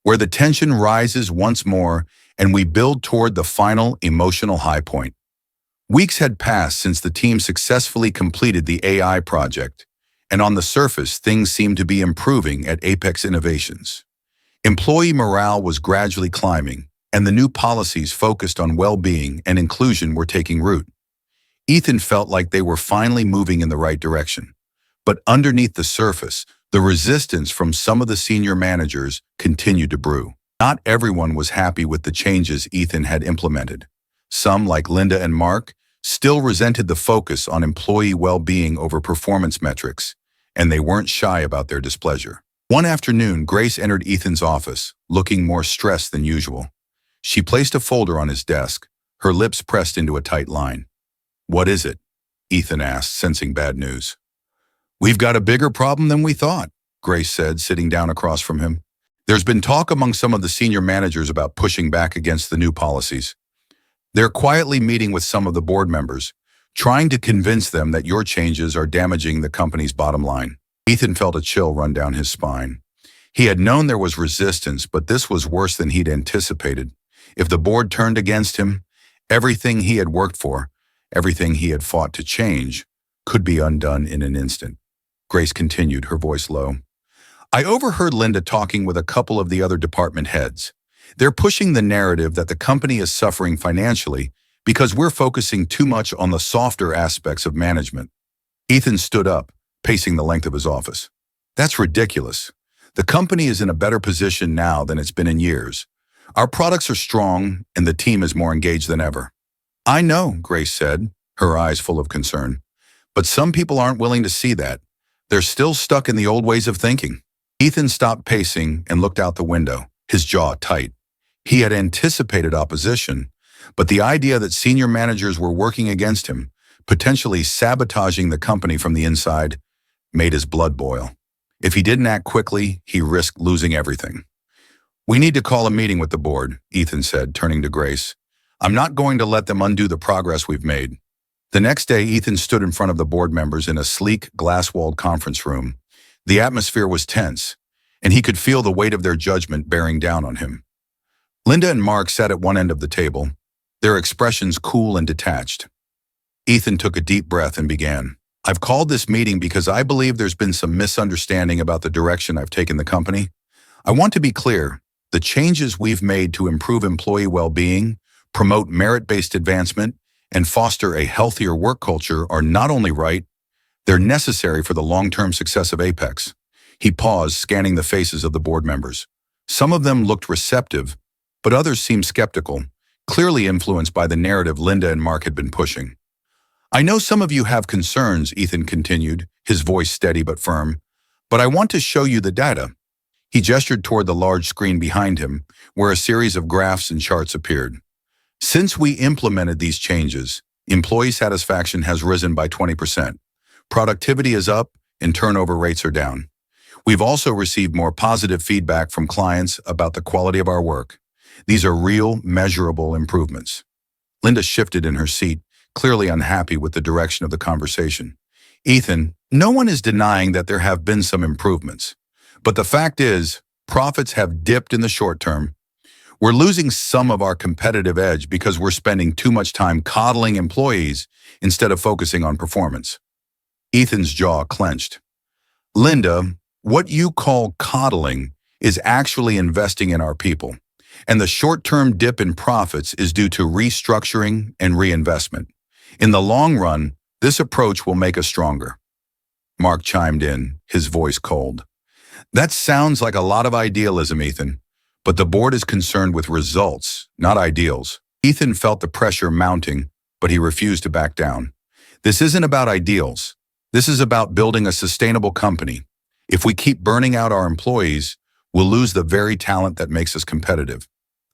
where the tension rises once more and we build toward the final emotional high point? Weeks had passed since the team successfully completed the AI project, and on the surface, things seemed to be improving at Apex Innovations. Employee morale was gradually climbing, and the new policies focused on well-being and inclusion were taking root. Ethan felt like they were finally moving in the right direction. But underneath the surface, the resistance from some of the senior managers continued to brew. Not everyone was happy with the changes Ethan had implemented. Some, like Linda and Mark, still resented the focus on employee well-being over performance metrics, and they weren't shy about their displeasure. One afternoon, Grace entered Ethan's office, looking more stressed than usual. She placed a folder on his desk, her lips pressed into a tight line. "What is it?" Ethan asked, sensing bad news. "We've got a bigger problem than we thought," Grace said, sitting down across from him. "There's been talk among some of the senior managers about pushing back against the new policies. They're quietly meeting with some of the board members, trying to convince them that your changes are damaging the company's bottom line." Ethan felt a chill run down his spine. He had known there was resistance, but this was worse than he'd anticipated. If the board turned against him, everything he had worked for, everything he had fought to change, could be undone in an instant. Grace continued, her voice low. "I overheard Linda talking with a couple of the other department heads. They're pushing the narrative that the company is suffering financially because we're focusing too much on the softer aspects of management." Ethan stood up, pacing the length of his office. "That's ridiculous. The company is in a better position now than it's been in years. Our products are strong, and the team is more engaged than ever. I know, Grace said, her eyes full of concern. But some people aren't willing to see that. They're still stuck in the old ways of thinking. Ethan stopped pacing and looked out the window, his jaw tight. He had anticipated opposition, but the idea that senior managers were working against him, potentially sabotaging the company from the inside, made his blood boil. If he didn't act quickly, he risked losing everything. We need to call a meeting with the board, Ethan said, turning to Grace. I'm not going to let them undo the progress we've made. The next day, Ethan stood in front of the board members in a sleek, glass-walled conference room. The atmosphere was tense, and he could feel the weight of their judgment bearing down on him. Linda and Mark sat at one end of the table, their expressions cool and detached. Ethan took a deep breath and began. I've called this meeting because I believe there's been some misunderstanding about the direction I've taken the company. I want to be clear. The changes we've made to improve employee well-being, promote merit-based advancement, and foster a healthier work culture are not only right, they're necessary for the long-term success of Apex. He paused, scanning the faces of the board members. Some of them looked receptive, but others seemed skeptical, clearly influenced by the narrative Linda and Mark had been pushing. I know some of you have concerns, Ethan continued, his voice steady but firm, but I want to show you the data. He gestured toward the large screen behind him, where a series of graphs and charts appeared. Since we implemented these changes, employee satisfaction has risen by 20%. Productivity is up, and turnover rates are down. We've also received more positive feedback from clients about the quality of our work. These are real, measurable improvements. Linda shifted in her seat, clearly unhappy with the direction of the conversation. Ethan, no one is denying that there have been some improvements. But the fact is, profits have dipped in the short term. We're losing some of our competitive edge because we're spending too much time coddling employees instead of focusing on performance. Ethan's jaw clenched. Linda, what you call coddling is actually investing in our people, and the short-term dip in profits is due to restructuring and reinvestment. In the long run, this approach will make us stronger. Mark chimed in, his voice cold. That sounds like a lot of idealism, Ethan, but the board is concerned with results, not ideals. Ethan felt the pressure mounting, but he refused to back down. This isn't about ideals. This is about building a sustainable company. If we keep burning out our employees, we'll lose the very talent that makes us competitive.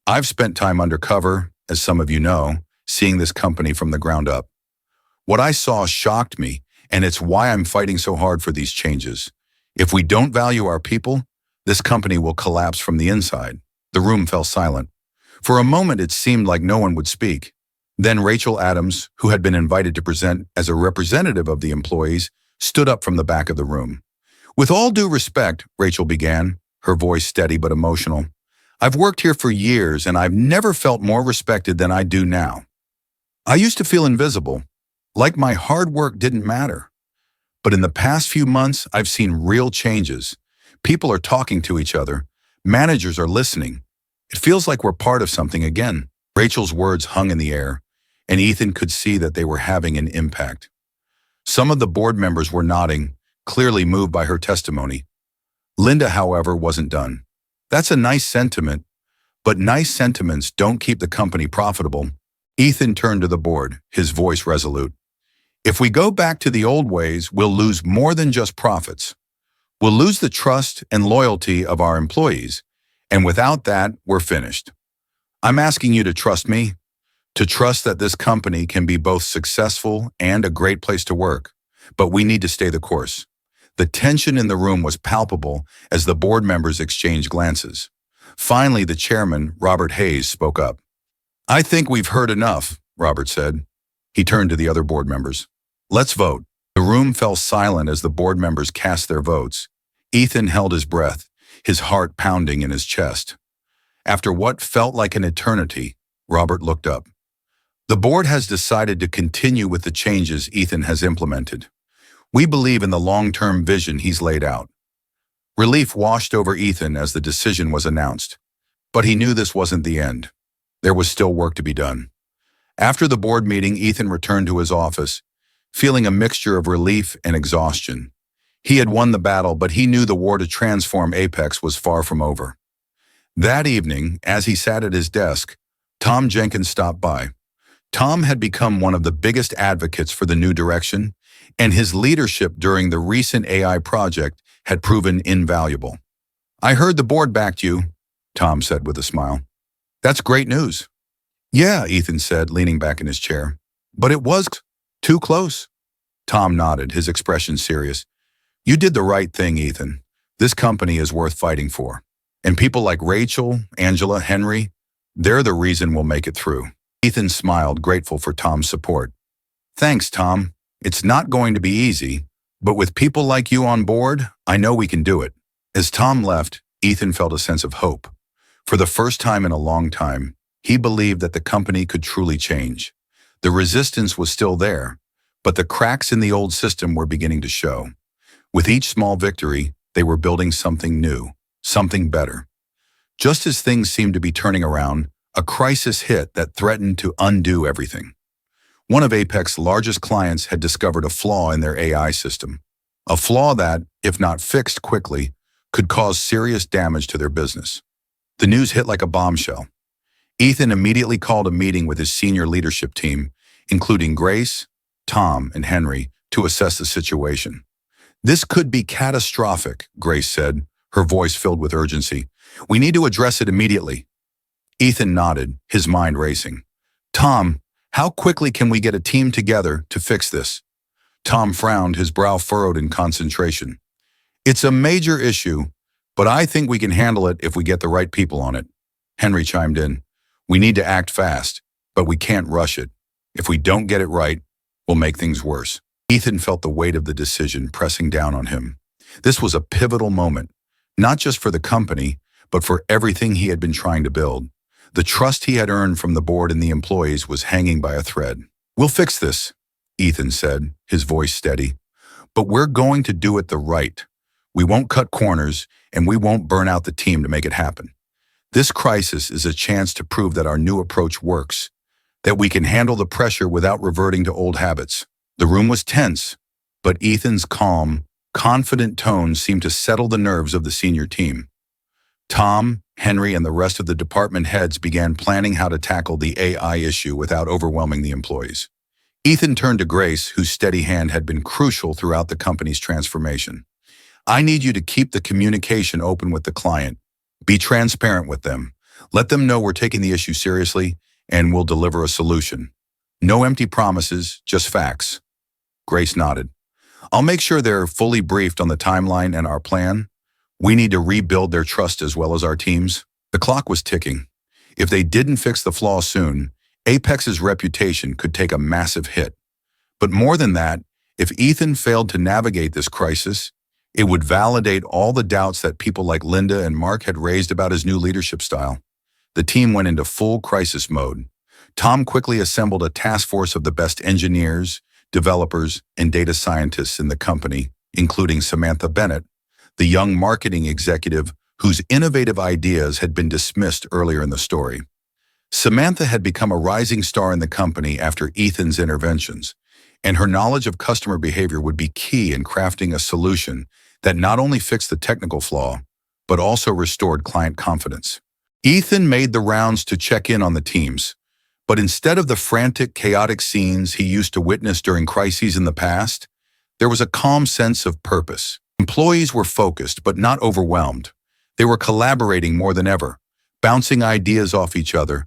I've spent time undercover, as some of you know, seeing this company from the ground up. What I saw shocked me, and it's why I'm fighting so hard for these changes. If we don't value our people, this company will collapse from the inside. The room fell silent. For a moment, it seemed like no one would speak. Then Rachel Adams, who had been invited to present as a representative of the employees, stood up from the back of the room. With all due respect, Rachel began, her voice steady but emotional. I've worked here for years, and I've never felt more respected than I do now. I used to feel invisible, like my hard work didn't matter. But in the past few months, I've seen real changes. People are talking to each other. Managers are listening. It feels like we're part of something again. Rachel's words hung in the air, and Ethan could see that they were having an impact. Some of the board members were nodding, clearly moved by her testimony. Linda, however, wasn't done. That's a nice sentiment, but nice sentiments don't keep the company profitable. Ethan turned to the board, his voice resolute. If we go back to the old ways, we'll lose more than just profits. We'll lose the trust and loyalty of our employees, and without that, we're finished. I'm asking you to trust me, to trust that this company can be both successful and a great place to work, but we need to stay the course. The tension in the room was palpable as the board members exchanged glances. Finally, the chairman, Robert Hayes, spoke up. I think we've heard enough, Robert said. He turned to the other board members. Let's vote. The room fell silent as the board members cast their votes. Ethan held his breath, his heart pounding in his chest. After what felt like an eternity, Robert looked up. The board has decided to continue with the changes Ethan has implemented. We believe in the long-term vision he's laid out. Relief washed over Ethan as the decision was announced. But he knew this wasn't the end. There was still work to be done. After the board meeting, Ethan returned to his office, feeling a mixture of relief and exhaustion. He had won the battle, but he knew the war to transform Apex was far from over. That evening, as he sat at his desk, Tom Jenkins stopped by. Tom had become one of the biggest advocates for the new direction, and his leadership during the recent AI project had proven invaluable. "I heard the board backed you," Tom said with a smile. "That's great news." "Yeah," Ethan said, leaning back in his chair. "But it was too close." Tom nodded, his expression serious. "You did the right thing, Ethan. This company is worth fighting for. And people like Rachel, Angela, Henry, they're the reason we'll make it through." Ethan smiled, grateful for Tom's support. "Thanks, Tom. It's not going to be easy, but with people like you on board, I know we can do it." As Tom left, Ethan felt a sense of hope. For the first time in a long time, he believed that the company could truly change. The resistance was still there, but the cracks in the old system were beginning to show. With each small victory, they were building something new, something better. Just as things seemed to be turning around, a crisis hit that threatened to undo everything. One of Apex's largest clients had discovered a flaw in their AI system, a flaw that, if not fixed quickly, could cause serious damage to their business. The news hit like a bombshell. Ethan immediately called a meeting with his senior leadership team, including Grace, Tom, and Henry, to assess the situation. "This could be catastrophic," Grace said, her voice filled with urgency. "We need to address it immediately." Ethan nodded, his mind racing. "Tom, how quickly can we get a team together to fix this?" Tom frowned, his brow furrowed in concentration. "It's a major issue, but I think we can handle it if we get the right people on it." Henry chimed in. "We need to act fast, but we can't rush it. If we don't get it right, we'll make things worse." Ethan felt the weight of the decision pressing down on him. This was a pivotal moment, not just for the company, but for everything he had been trying to build. The trust he had earned from the board and the employees was hanging by a thread. "We'll fix this," Ethan said, his voice steady. "But we're going to do it the right. We won't cut corners, and we won't burn out the team to make it happen. This crisis is a chance to prove that our new approach works, that we can handle the pressure without reverting to old habits." The room was tense, but Ethan's calm, confident tone seemed to settle the nerves of the senior team. Tom, Henry, and the rest of the department heads began planning how to tackle the AI issue without overwhelming the employees. Ethan turned to Grace, whose steady hand had been crucial throughout the company's transformation. "I need you to keep the communication open with the client. Be transparent with them. Let them know we're taking the issue seriously, and we'll deliver a solution. No empty promises, just facts." Grace nodded. "I'll make sure they're fully briefed on the timeline and our plan. We need to rebuild their trust as well as our teams." The clock was ticking. If they didn't fix the flaw soon, Apex's reputation could take a massive hit. But more than that, if Ethan failed to navigate this crisis, it would validate all the doubts that people like Linda and Mark had raised about his new leadership style. The team went into full crisis mode. Tom quickly assembled a task force of the best engineers, developers, and data scientists in the company, including Samantha Bennett, the young marketing executive whose innovative ideas had been dismissed earlier in the story. Samantha had become a rising star in the company after Ethan's interventions, and her knowledge of customer behavior would be key in crafting a solution that not only fixed the technical flaw, but also restored client confidence. Ethan made the rounds to check in on the teams, but instead of the frantic, chaotic scenes he used to witness during crises in the past, there was a calm sense of purpose. Employees were focused but not overwhelmed. They were collaborating more than ever, bouncing ideas off each other,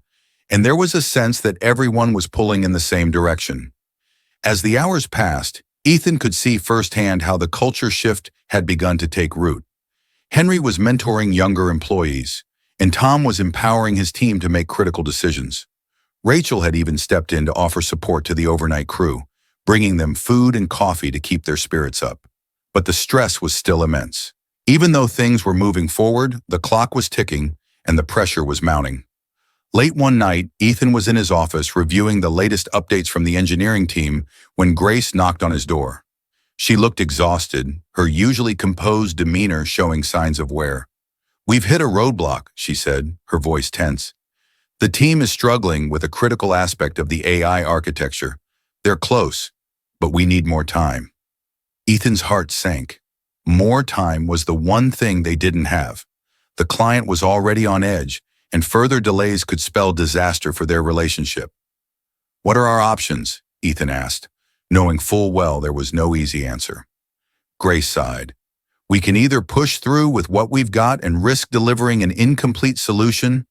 and there was a sense that everyone was pulling in the same direction. As the hours passed, Ethan could see firsthand how the culture shift had begun to take root. Henry was mentoring younger employees, and Tom was empowering his team to make critical decisions. Rachel had even stepped in to offer support to the overnight crew, bringing them food and coffee to keep their spirits up. But the stress was still immense. Even though things were moving forward, the clock was ticking and the pressure was mounting. Late one night, Ethan was in his office reviewing the latest updates from the engineering team when Grace knocked on his door. She looked exhausted, her usually composed demeanor showing signs of wear. "We've hit a roadblock," she said, her voice tense. "The team is struggling with a critical aspect of the AI architecture. They're close, but we need more time." Ethan's heart sank. More time was the one thing they didn't have. The client was already on edge, and further delays could spell disaster for their relationship. "What are our options?" Ethan asked, knowing full well there was no easy answer. Grace sighed. "We can either push through with what we've got and risk delivering an incomplete solution,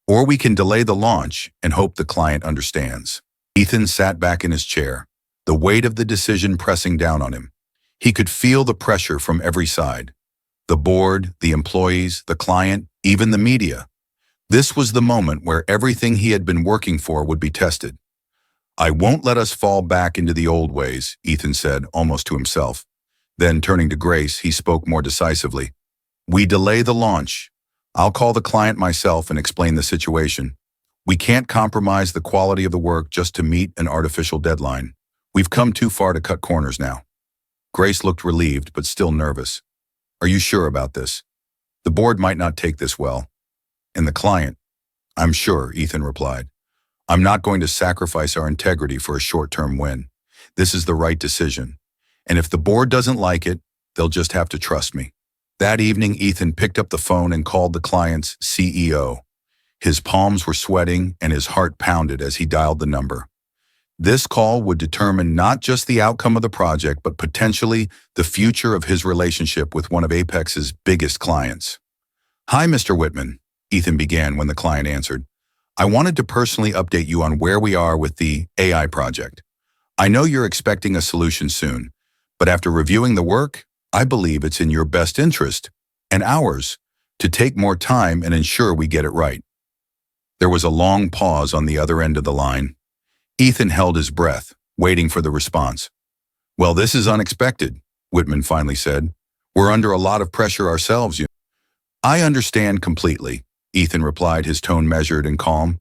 or we can delay the launch and hope the client understands." Ethan sat back in his chair, the weight of the decision pressing down on him. He could feel the pressure from every side. The board, the employees, the client, even the media. This was the moment where everything he had been working for would be tested. "I won't let us fall back into the old ways," Ethan said, almost to himself. Then, turning to Grace, he spoke more decisively. "We delay the launch. I'll call the client myself and explain the situation. We can't compromise the quality of the work just to meet an artificial deadline. We've come too far to cut corners now." Grace looked relieved, but still nervous. "Are you sure about this? The board might not take this well." "And the client?" "I'm sure," Ethan replied. "I'm not going to sacrifice our integrity for a short-term win. This is the right decision. And if the board doesn't like it, they'll just have to trust me." That evening, Ethan picked up the phone and called the client's CEO. His palms were sweating and his heart pounded as he dialed the number. This call would determine not just the outcome of the project, but potentially the future of his relationship with one of Apex's biggest clients. "Hi, Mr. Whitman," Ethan began when the client answered. "I wanted to personally update you on where we are with the AI project. I know you're expecting a solution soon, but after reviewing the work, I believe it's in your best interest, and ours, to take more time and ensure we get it right." There was a long pause on the other end of the line. Ethan held his breath, waiting for the response. "Well, this is unexpected," Whitman finally said. "We're under a lot of pressure ourselves, you know." "I understand completely," Ethan replied, his tone measured and calm.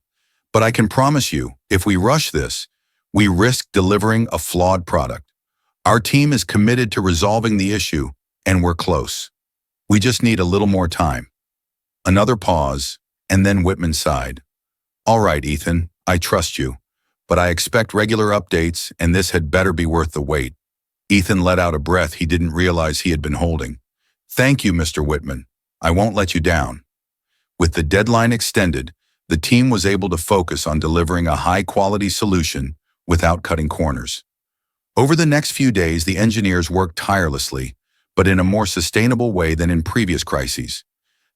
"But I can promise you, if we rush this, we risk delivering a flawed product. Our team is committed to resolving the issue, and we're close. We just need a little more time." Another pause, and then Whitman sighed. "All right, Ethan, I trust you, but I expect regular updates, and this had better be worth the wait." Ethan let out a breath he didn't realize he had been holding. "Thank you, Mr. Whitman. I won't let you down." With the deadline extended, the team was able to focus on delivering a high-quality solution without cutting corners. Over the next few days, the engineers worked tirelessly, but in a more sustainable way than in previous crises.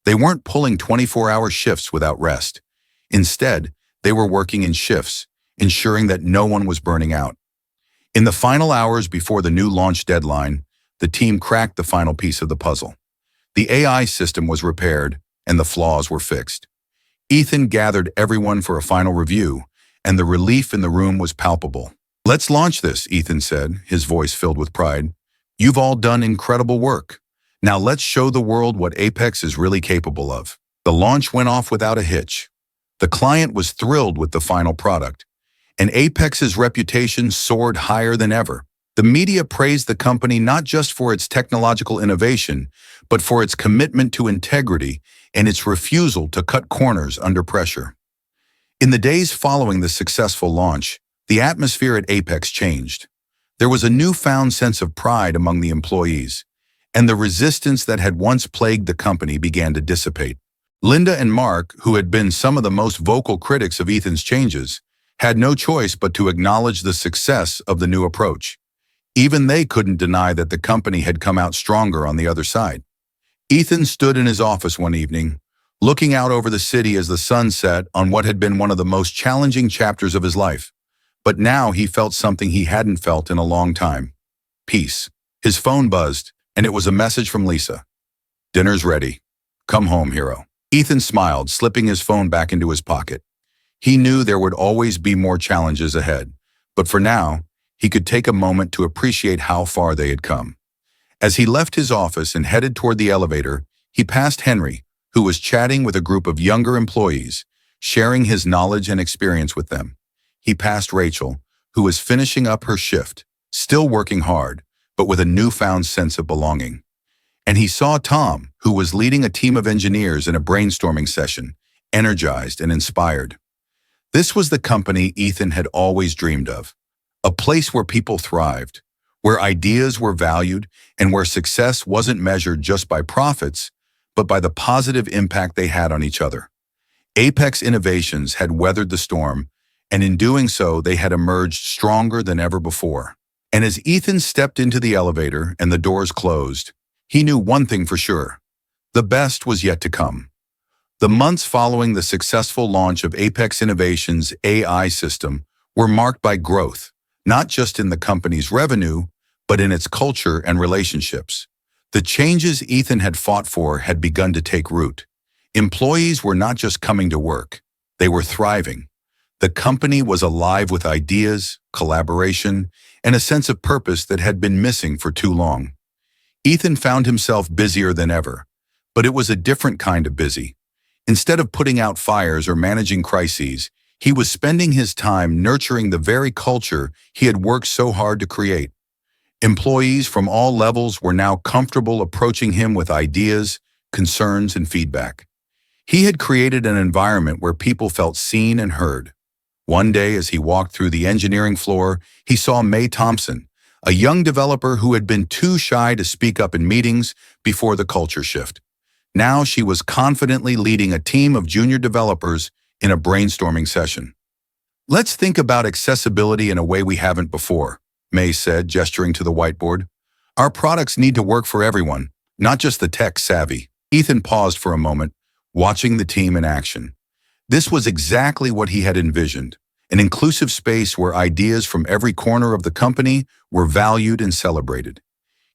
They weren't pulling 24-hour shifts without rest. Instead, they were working in shifts, ensuring that no one was burning out. In the final hours before the new launch deadline, the team cracked the final piece of the puzzle. The AI system was repaired, and the flaws were fixed. Ethan gathered everyone for a final review, and the relief in the room was palpable. "Let's launch this," Ethan said, his voice filled with pride. "You've all done incredible work. Now let's show the world what Apex is really capable of." The launch went off without a hitch. The client was thrilled with the final product, and Apex's reputation soared higher than ever. The media praised the company not just for its technological innovation, but for its commitment to integrity and its refusal to cut corners under pressure. In the days following the successful launch, the atmosphere at Apex changed. There was a newfound sense of pride among the employees, and the resistance that had once plagued the company began to dissipate. Linda and Mark, who had been some of the most vocal critics of Ethan's changes, had no choice but to acknowledge the success of the new approach. Even they couldn't deny that the company had come out stronger on the other side. Ethan stood in his office one evening, looking out over the city as the sun set on what had been one of the most challenging chapters of his life. But now he felt something he hadn't felt in a long time. Peace. His phone buzzed, and it was a message from Lisa. "Dinner's ready. Come home, hero." Ethan smiled, slipping his phone back into his pocket. He knew there would always be more challenges ahead, but for now, he could take a moment to appreciate how far they had come. As he left his office and headed toward the elevator, he passed Henry, who was chatting with a group of younger employees, sharing his knowledge and experience with them. He passed Rachel, who was finishing up her shift, still working hard, but with a newfound sense of belonging. And he saw Tom, who was leading a team of engineers in a brainstorming session, energized and inspired. This was the company Ethan had always dreamed of, a place where people thrived, where ideas were valued, and where success wasn't measured just by profits, but by the positive impact they had on each other. Apex Innovations had weathered the storm, and in doing so, they had emerged stronger than ever before. And as Ethan stepped into the elevator and the doors closed, he knew one thing for sure: the best was yet to come. The months following the successful launch of Apex Innovations' AI system were marked by growth, not just in the company's revenue, but in its culture and relationships. The changes Ethan had fought for had begun to take root. Employees were not just coming to work, they were thriving. The company was alive with ideas, collaboration, and a sense of purpose that had been missing for too long. Ethan found himself busier than ever, but it was a different kind of busy. Instead of putting out fires or managing crises, he was spending his time nurturing the very culture he had worked so hard to create. Employees from all levels were now comfortable approaching him with ideas, concerns, and feedback. He had created an environment where people felt seen and heard. One day, as he walked through the engineering floor, he saw May Thompson, a young developer who had been too shy to speak up in meetings before the culture shift. Now she was confidently leading a team of junior developers in a brainstorming session. "Let's think about accessibility in a way we haven't before," May said, gesturing to the whiteboard. "Our products need to work for everyone, not just the tech-savvy." Ethan paused for a moment, watching the team in action. This was exactly what he had envisioned: an inclusive space where ideas from every corner of the company were valued and celebrated.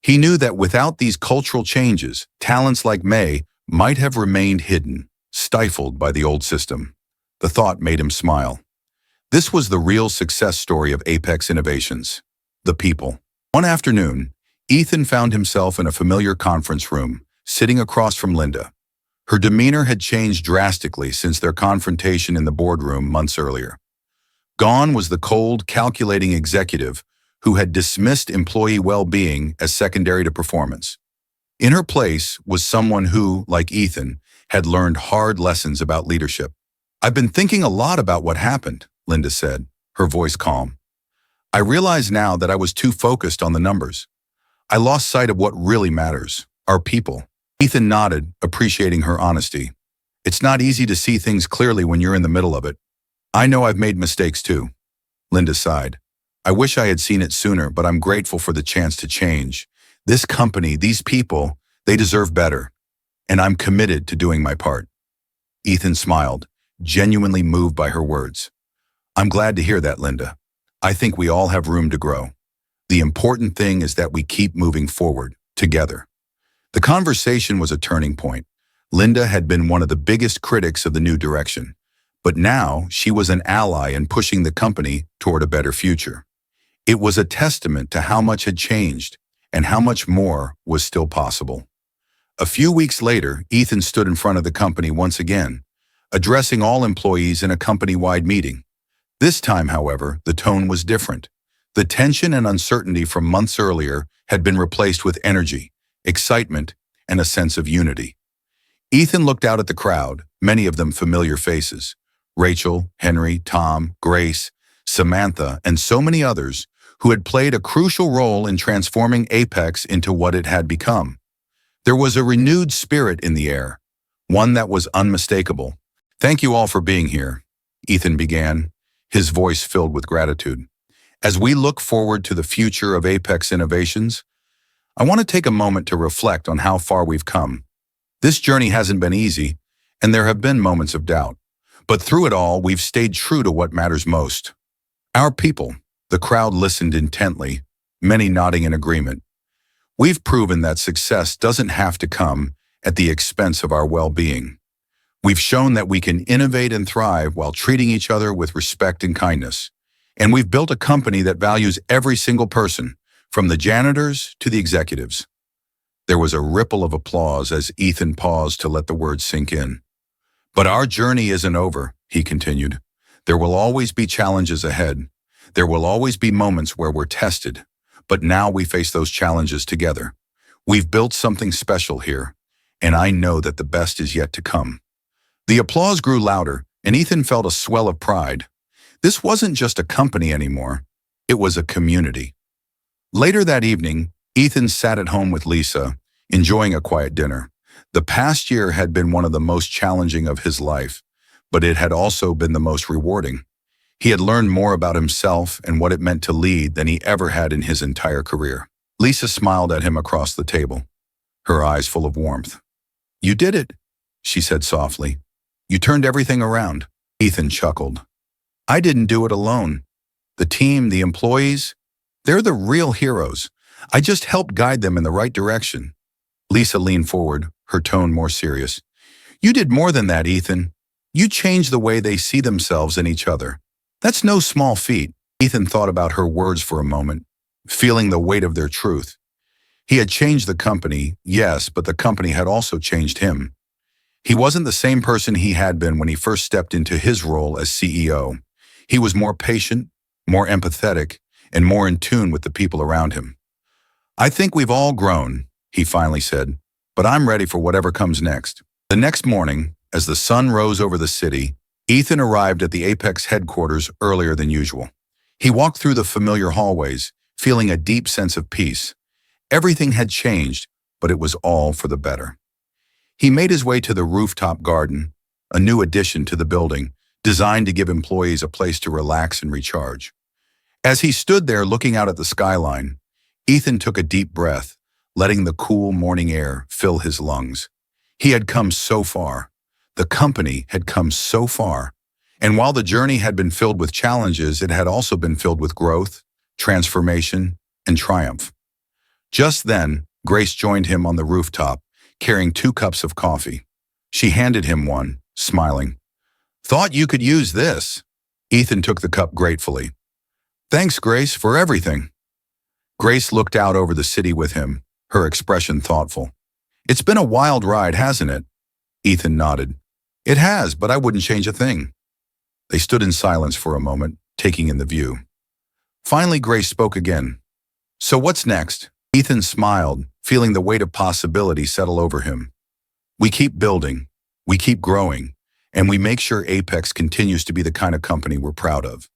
He knew that without these cultural changes, talents like May might have remained hidden, stifled by the old system. The thought made him smile. This was the real success story of Apex Innovations: the people. One afternoon, Ethan found himself in a familiar conference room, sitting across from Linda. Her demeanor had changed drastically since their confrontation in the boardroom months earlier. Gone was the cold, calculating executive who had dismissed employee well-being as secondary to performance. In her place was someone who, like Ethan, had learned hard lessons about leadership. "I've been thinking a lot about what happened," Linda said, her voice calm. "I realize now that I was too focused on the numbers. I lost sight of what really matters: our people." Ethan nodded, appreciating her honesty. "It's not easy to see things clearly when you're in the middle of it. I know I've made mistakes too." Linda sighed. "I wish I had seen it sooner, but I'm grateful for the chance to change. This company, these people, they deserve better, and I'm committed to doing my part." Ethan smiled, genuinely moved by her words. "I'm glad to hear that, Linda. I think we all have room to grow. The important thing is that we keep moving forward, together." The conversation was a turning point. Linda had been one of the biggest critics of the new direction, but now she was an ally in pushing the company toward a better future. It was a testament to how much had changed and how much more was still possible. A few weeks later, Ethan stood in front of the company once again, addressing all employees in a company-wide meeting. This time, however, the tone was different. The tension and uncertainty from months earlier had been replaced with energy, excitement, and a sense of unity. Ethan looked out at the crowd, many of them familiar faces: Rachel, Henry, Tom, Grace, Samantha, and so many others who had played a crucial role in transforming Apex into what it had become. There was a renewed spirit in the air, one that was unmistakable. "Thank you all for being here," Ethan began, his voice filled with gratitude. "As we look forward to the future of Apex Innovations, I want to take a moment to reflect on how far we've come. This journey hasn't been easy, and there have been moments of doubt. But through it all, we've stayed true to what matters most: our people." The crowd listened intently, many nodding in agreement. "We've proven that success doesn't have to come at the expense of our well-being. We've shown that we can innovate and thrive while treating each other with respect and kindness. And we've built a company that values every single person, from the janitors to the executives." There was a ripple of applause as Ethan paused to let the words sink in. "But our journey isn't over," he continued. "There will always be challenges ahead. There will always be moments where we're tested, but now we face those challenges together. We've built something special here, and I know that the best is yet to come." The applause grew louder, and Ethan felt a swell of pride. This wasn't just a company anymore. It was a community. Later that evening, Ethan sat at home with Lisa, enjoying a quiet dinner. The past year had been one of the most challenging of his life, but it had also been the most rewarding. He had learned more about himself and what it meant to lead than he ever had in his entire career. Lisa smiled at him across the table, her eyes full of warmth. "You did it," she said softly. "You turned everything around." Ethan chuckled. "I didn't do it alone. The team, the employees, they're the real heroes. I just helped guide them in the right direction." Lisa leaned forward, her tone more serious. "You did more than that, Ethan. You changed the way they see themselves and each other. That's no small feat." Ethan thought about her words for a moment, feeling the weight of their truth. He had changed the company, yes, but the company had also changed him. He wasn't the same person he had been when he first stepped into his role as CEO. He was more patient, more empathetic, and more in tune with the people around him. "I think we've all grown," he finally said, "but I'm ready for whatever comes next." The next morning, as the sun rose over the city, Ethan arrived at the Apex headquarters earlier than usual. He walked through the familiar hallways, feeling a deep sense of peace. Everything had changed, but it was all for the better. He made his way to the rooftop garden, a new addition to the building, designed to give employees a place to relax and recharge. As he stood there looking out at the skyline, Ethan took a deep breath, letting the cool morning air fill his lungs. He had come so far. The company had come so far. And while the journey had been filled with challenges, it had also been filled with growth, transformation, and triumph. Just then, Grace joined him on the rooftop, carrying 2 cups of coffee. She handed him one, smiling. "Thought you could use this." Ethan took the cup gratefully. "Thanks, Grace, for everything." Grace looked out over the city with him, her expression thoughtful. "It's been a wild ride, hasn't it?" Ethan nodded. "It has, but I wouldn't change a thing." They stood in silence for a moment, taking in the view. Finally, Grace spoke again. "So what's next?" Ethan smiled, feeling the weight of possibility settle over him. "We keep building, we keep growing, and we make sure Apex continues to be the kind of company we're proud of."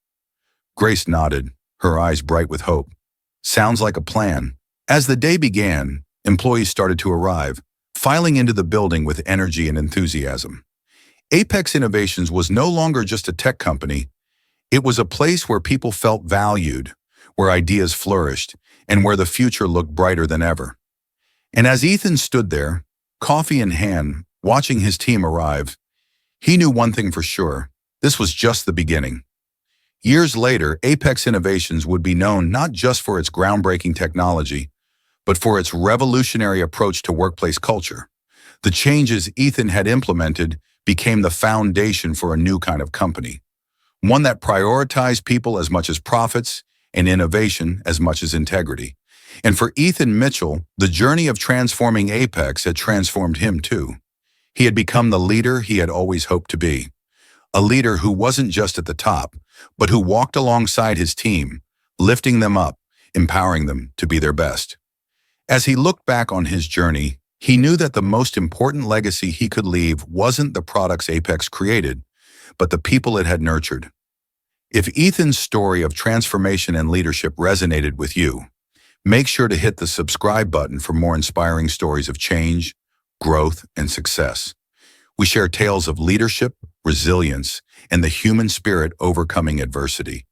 Grace nodded, her eyes bright with hope. "Sounds like a plan." As the day began, employees started to arrive, filing into the building with energy and enthusiasm. Apex Innovations was no longer just a tech company. It was a place where people felt valued, where ideas flourished, and where the future looked brighter than ever. And as Ethan stood there, coffee in hand, watching his team arrive, he knew one thing for sure: this was just the beginning. Years later, Apex Innovations would be known not just for its groundbreaking technology, but for its revolutionary approach to workplace culture. The changes Ethan had implemented became the foundation for a new kind of company, one that prioritized people as much as profits and innovation as much as integrity. And for Ethan Mitchell, the journey of transforming Apex had transformed him too. He had become the leader he had always hoped to be, a leader who wasn't just at the top, but who walked alongside his team, lifting them up, empowering them to be their best. As he looked back on his journey, he knew that the most important legacy he could leave wasn't the products Apex created, but the people it had nurtured. If Ethan's story of transformation and leadership resonated with you, make sure to hit the subscribe button for more inspiring stories of change, growth, and success. We share tales of leadership, resilience, and the human spirit overcoming adversity.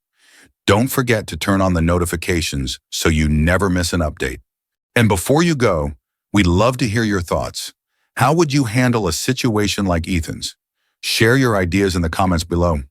Don't forget to turn on the notifications so you never miss an update. And before you go, we'd love to hear your thoughts. How would you handle a situation like Ethan's? Share your ideas in the comments below.